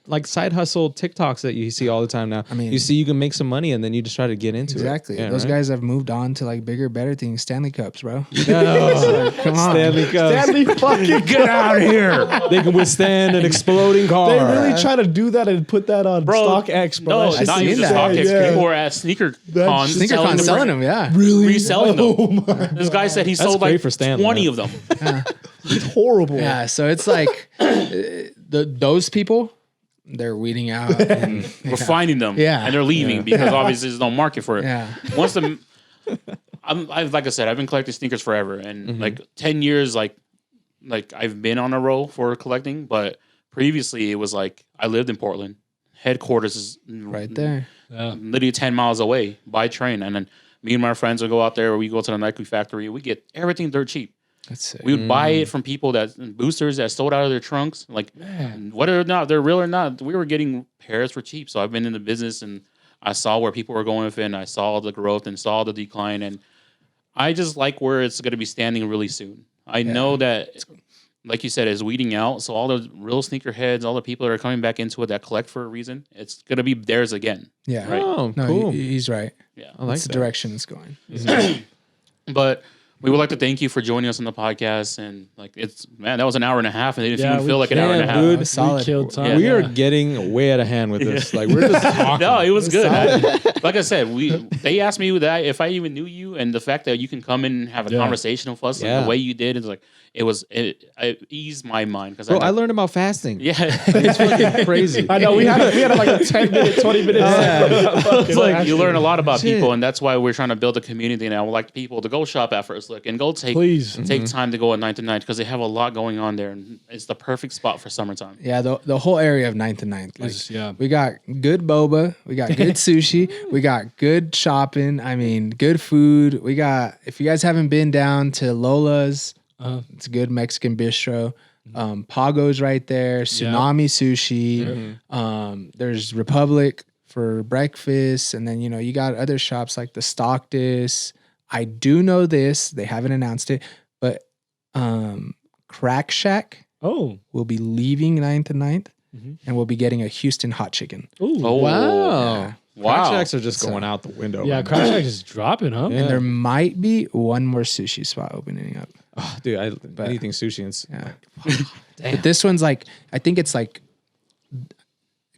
like side hustle TikToks that you see all the time now.
I mean,
you see you can make some money and then you just try to get into
exactly.
it. Yeah,
those
right?
guys have moved on to like bigger, better things. Stanley Cups, bro.
No.
Come on.
Stanley Cups.
Stanley fucking
Get out of here. They can withstand an exploding car.
They really try to do that and put that on StockX, bro.
No,
I've
not
seen
even
that.
StockX.
Yeah.
People were at SneakerCon
selling them, yeah.
Really?
reselling them.
Oh my
This guy said he sold
great
like
for Stanley,
20
man.
of them.
It's horrible.
Yeah, so it's like those people, they're weeding out. And,
We're finding them,
Yeah.
and they're leaving because obviously there's no market for it.
yeah.
Once the, like I said, I've been collecting sneakers forever, and like 10 years, like I've been on a roll for collecting. But previously, it was like I lived in Portland. Headquarters is
Right there.
literally 10 miles away by train, and then me and my friends would go out there. Or we go to the Nike factory. We get everything dirt cheap.
That's it.
We would buy it from people boosters that sold out of their trunks. Like, whether or not they're real or not, we were getting pairs for cheap. So I've been in the business and I saw where people were going with it, and I saw the growth and saw the decline. And I just like where it's going to be standing really soon. I know that, like you said, it's weeding out. So all the real sneakerheads, all the people that are coming back into it that collect for a reason, it's going to be theirs again.
Yeah.
Right.
Oh,
No,
cool.
he's right.
Yeah.
I like
That's the
that.
direction it's going.
But we would like to thank you for joining us on the podcast. And like, that was an hour and a half, and it didn't
Yeah,
even
we
feel like an hour and a half.
dude.
That's solid.
We killed time.
Yeah.
We are getting way out of hand with this. Like we're just talking.
No, it was good. Like I said, they asked me that if I even knew you, and the fact that you can come in and have a conversation with us, like the way you did, is like it eased my mind because
Bro, I learned about fasting.
yeah,
It's fucking crazy.
I know we had like a 10-minute, 20-minute
it's like you learn a lot about
Shit.
people, and that's why we're trying to build a community. And I would like people to go shop at First Look and go take time to go at 9th and 9th because they have a lot going on there, and it's the perfect spot for summertime.
Yeah, the whole area of 9th and 9th. Like,
Yeah.
we got good boba, we got good sushi, we got good shopping. I mean, good food. We got, if you guys haven't been down to Lola's, it's a good Mexican bistro. Pago's right there. Tsunami Sushi. There's Republic for breakfast, and then you got other shops like the Stockdis. I do know this; they haven't announced it, but Crack Shack will be leaving 9th and 9th, and we'll be getting a Houston hot chicken.
Ooh.
Oh,
Wow.
Wow.
Crack Shacks are just going out the window.
Yeah,
right
Crack
now.
Shack is dropping, huh?
Yeah.
And there might be one more sushi spot opening up.
Oh, dude, anything sushi and
Yeah. But this one's like, I think it's like,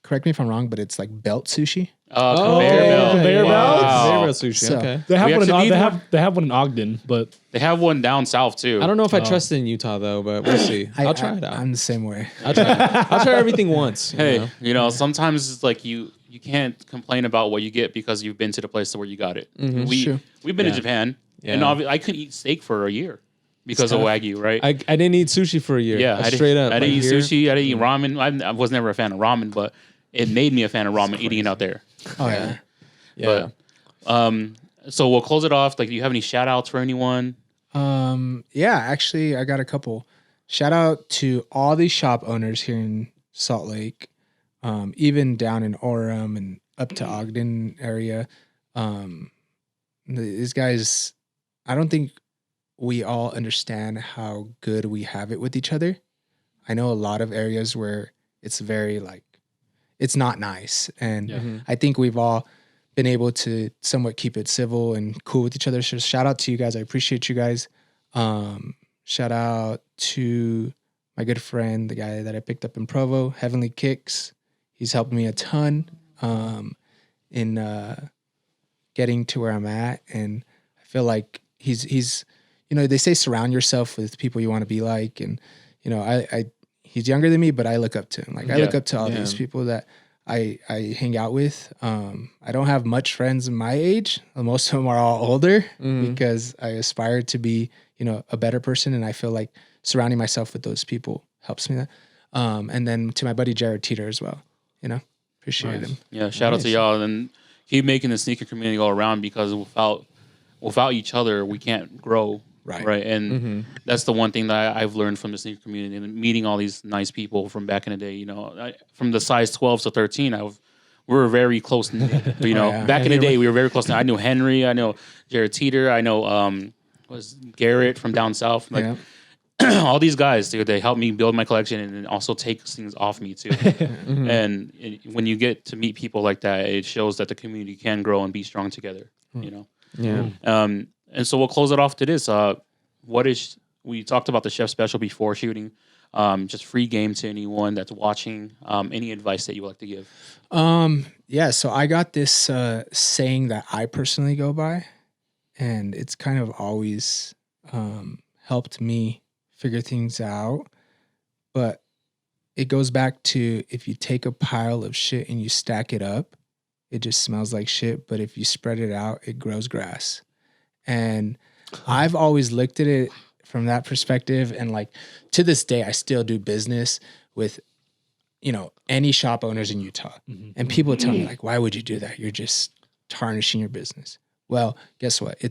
correct me if I'm wrong, but it's like belt sushi.
Conveyor belt.
Conveyor belt?
Wow.
Conveyor belt sushi.
So-
Okay.
They have
We
one in
actually need
they have one in Ogden, but
They have one down south too.
I don't know if I trust it in Utah though, but we'll see. I'll try it out.
I'm the same way.
I'll try everything once. you
Hey,
know?
sometimes it's like you can't complain about what you get because you've been to the place where you got it.
True.
We've been to Japan, and I couldn't eat steak for a year because of Wagyu, right?
I didn't eat sushi for a year.
yeah,
I straight up.
I didn't
like
eat
here-
sushi. I didn't eat ramen. I was never a fan of ramen, but it made me a fan of ramen eating it out there.
Oh yeah.
Yeah.
So we'll close it off. Like, do you have any shout outs for anyone?
Yeah, actually I got a couple. Shout out to all these shop owners here in Salt Lake, even down in Orem and up to Ogden area. These guys, I don't think we all understand how good we have it with each other. I know a lot of areas where it's very like, it's not nice. And I think we've all been able to somewhat keep it civil and cool with each other. So shout out to you guys. I appreciate you guys. Shout out to my good friend, the guy that I picked up in Provo, Heavenly Kicks. He's helped me a ton in getting to where I'm at. And I feel like he's they say surround yourself with people you want to be like. And, he's younger than me, but I look up to him. Like I look up to all these people that I hang out with. I don't have much friends my age. Most of them are all older because I aspire to be, a better person. And I feel like surrounding myself with those people helps me that. And then to my buddy Jared Teeter as well, appreciate him.
Yeah, shout out to y'all, and keep making the sneaker community go around because without each other, we can't grow. Right. And that's the one thing that I've learned from the sneaker community and meeting all these nice people from back in the day. From the size 12 to 13, we were very close. Back in the day, we were very close. I knew Henry. I know Jared Teeter. I know was Garrett from down south. Like all these guys, dude, they help me build my collection and then also take things off me too. And when you get to meet people like that, it shows that the community can grow and be strong together. You know.
Yeah.
And so we'll close it off to this. We talked about the chef special before shooting. Just free game to anyone that's watching. Any advice that you would like to give?
Yeah, so I got this saying that I personally go by, and it's kind of always helped me figure things out. But it goes back to, if you take a pile of shit and you stack it up, it just smells like shit. But if you spread it out, it grows grass. And I've always looked at it from that perspective. And like to this day, I still do business with, any shop owners in Utah. And people tell me like, why would you do that? You're just tarnishing your business. Well, guess what?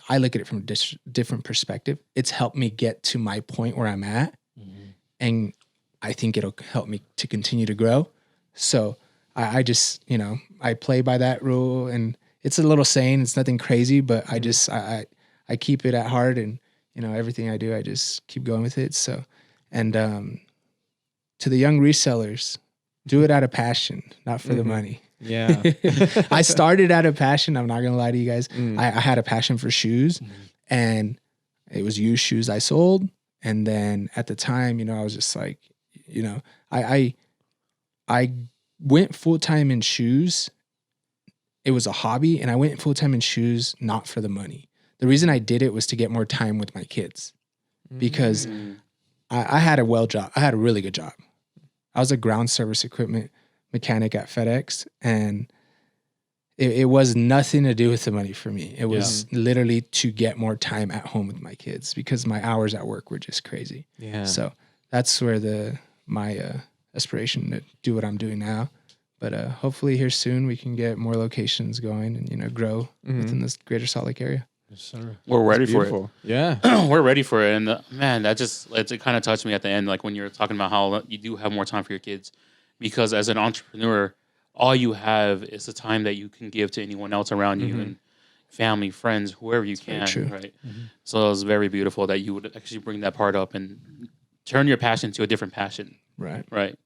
I look at it from a different perspective. It's helped me get to my point where I'm at. And I think it'll help me to continue to grow. So I just, I play by that rule, and it's a little saying, it's nothing crazy, but I just, I keep it at heart, and, everything I do, I just keep going with it. So, and, to the young resellers, do it out of passion, not for the money.
Yeah.
I started out of passion. I'm not going to lie to you guys. I had a passion for shoes, and it was used shoes I sold. And then at the time, I was just like, I went full-time in shoes. It was a hobby, and I went full-time in shoes, not for the money. The reason I did it was to get more time with my kids, because I had a job. I had a really good job. I was a ground service equipment mechanic at FedEx, and it was nothing to do with the money for me. It was literally to get more time at home with my kids, because my hours at work were just crazy.
Yeah.
So that's where my aspiration to do what I'm doing now. But hopefully here soon we can get more locations going and grow within this greater Salt Lake area.
Yes, sir.
We're ready for it.
Yeah.
We're ready for it. And man, it kind of touched me at the end, like when you're talking about how you do have more time for your kids, because as an entrepreneur, all you have is the time that you can give to anyone else around you, and family, friends, whoever you can.
True.
Right. So it was very beautiful that you would actually bring that part up and turn your passion to a different passion.
Right.
Right.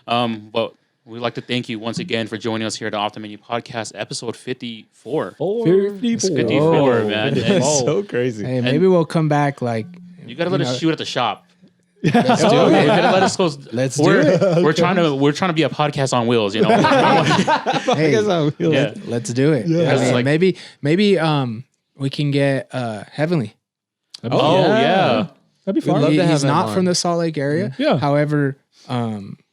But we'd like to thank you once again for joining us here at the Off the Menu Podcast, episode 54. 54, man.
It's so crazy.
Hey, maybe we'll come back like...
You gotta let us shoot at the shop.
Let's do
You
it.
gotta let us go.
Let's do it.
We're trying to be a podcast on wheels,
Hey,
Yeah.
let's do it.
Yeah.
I mean, maybe we can get Heavenly.
Oh yeah.
That'd be
We'd
fun.
love to have
He's
him
not
on.
from the Salt Lake area.
Yeah.
However,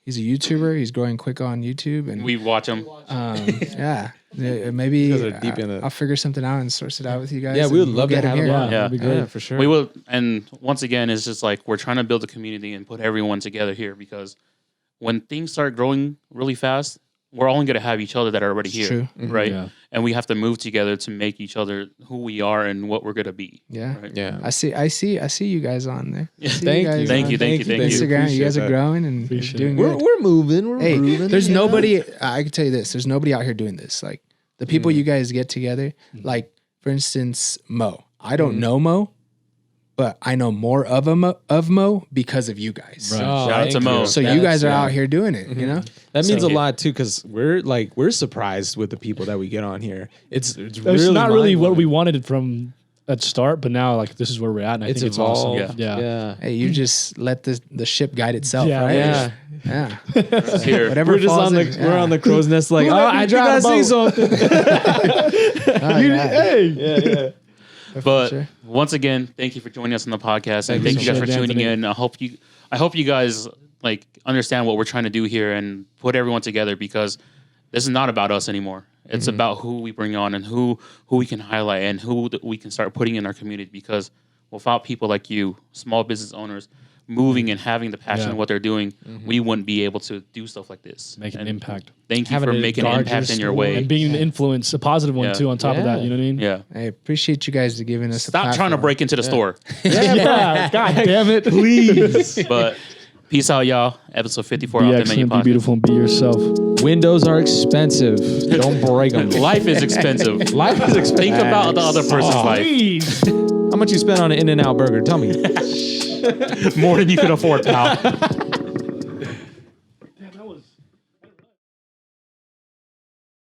he's a YouTuber. He's growing quick on YouTube, and
We watch them.
yeah, maybe
You guys are deep in it.
I'll figure something out and source it out with you guys.
Yeah, we would
and
love to
get
have him
here.
on.
Yeah.
That'd be great.
Yeah, for sure.
We will, and once again, it's just like we're trying to build a community and put everyone together here, because when things start growing really fast, we're only going to have each other that are already
It's
here,
true.
right?
Yeah.
And we have to move together to make each other who we are and what we're going to be.
Yeah.
Right?
Yeah.
I see you guys on there. I see
Thank you.
guys
Thank
on
you.
Instagram. You guys are
Appreciate that.
growing and
Appreciate
doing
it.
good.
We're moving. We're
Hey,
moving.
there's
you know?
nobody. I can tell you this. There's nobody out here doing this. Like the people you guys get together. Like for instance, Mo. I don't know Mo, but I know more of Mo because of you guys.
Right.
Oh,
Shout out to
thank
Mo.
you.
So you
That's-
guys are
yeah.
out here doing it. You know.
That means
So-
a lot too, because we're surprised with the people that we get on here. It's
It's
really
not really what we
mind-blowing.
wanted from at start, but now like this is where we're at, and I
It's
think it's
evolved.
awesome. Yeah.
Hey, you just let the ship guide itself,
Yeah.
right?
Yeah.
Yeah.
It's here.
Whatever
We're just
falls
on the
in-
we're on the crow's nest. Like,
Who
oh,
let me
I
drive
gotta
a
say
boat?"
something.
Oh, yeah.
Hey.
Yeah.
But
sure.
once again, thank you for joining us on the podcast, and thank you guys for
much,
tuning
Anthony.
in. I hope you guys like understand what we're trying to do here and put everyone together, because this is not about us anymore. It's about who we bring on and who we can highlight and who we can start putting in our community, because without people like you, small business owners, moving and having the passion
Yeah.
of what they're doing, we wouldn't be able to do stuff like this.
Make an
And
impact.
Thank you
Having
for
a
making an
garage
impact in your
store
way.
And being an influence, a positive one
Yeah.
too, on top of that.
Yeah.
You know what I mean?
Yeah.
I appreciate you guys giving us.
Stop trying to break into the store.
Yeah. God damn it. Please.
But peace out, y'all. Episode 54
Be
off the menu
excellent, be
podcast.
beautiful, and be yourself.
Windows are expensive. Don't break them.
Life is expensive.
Life is expensive.
Think about the other person's life.
Please.
How much you spent on an In-N-Out burger? Tell me.
More than you can afford, pal.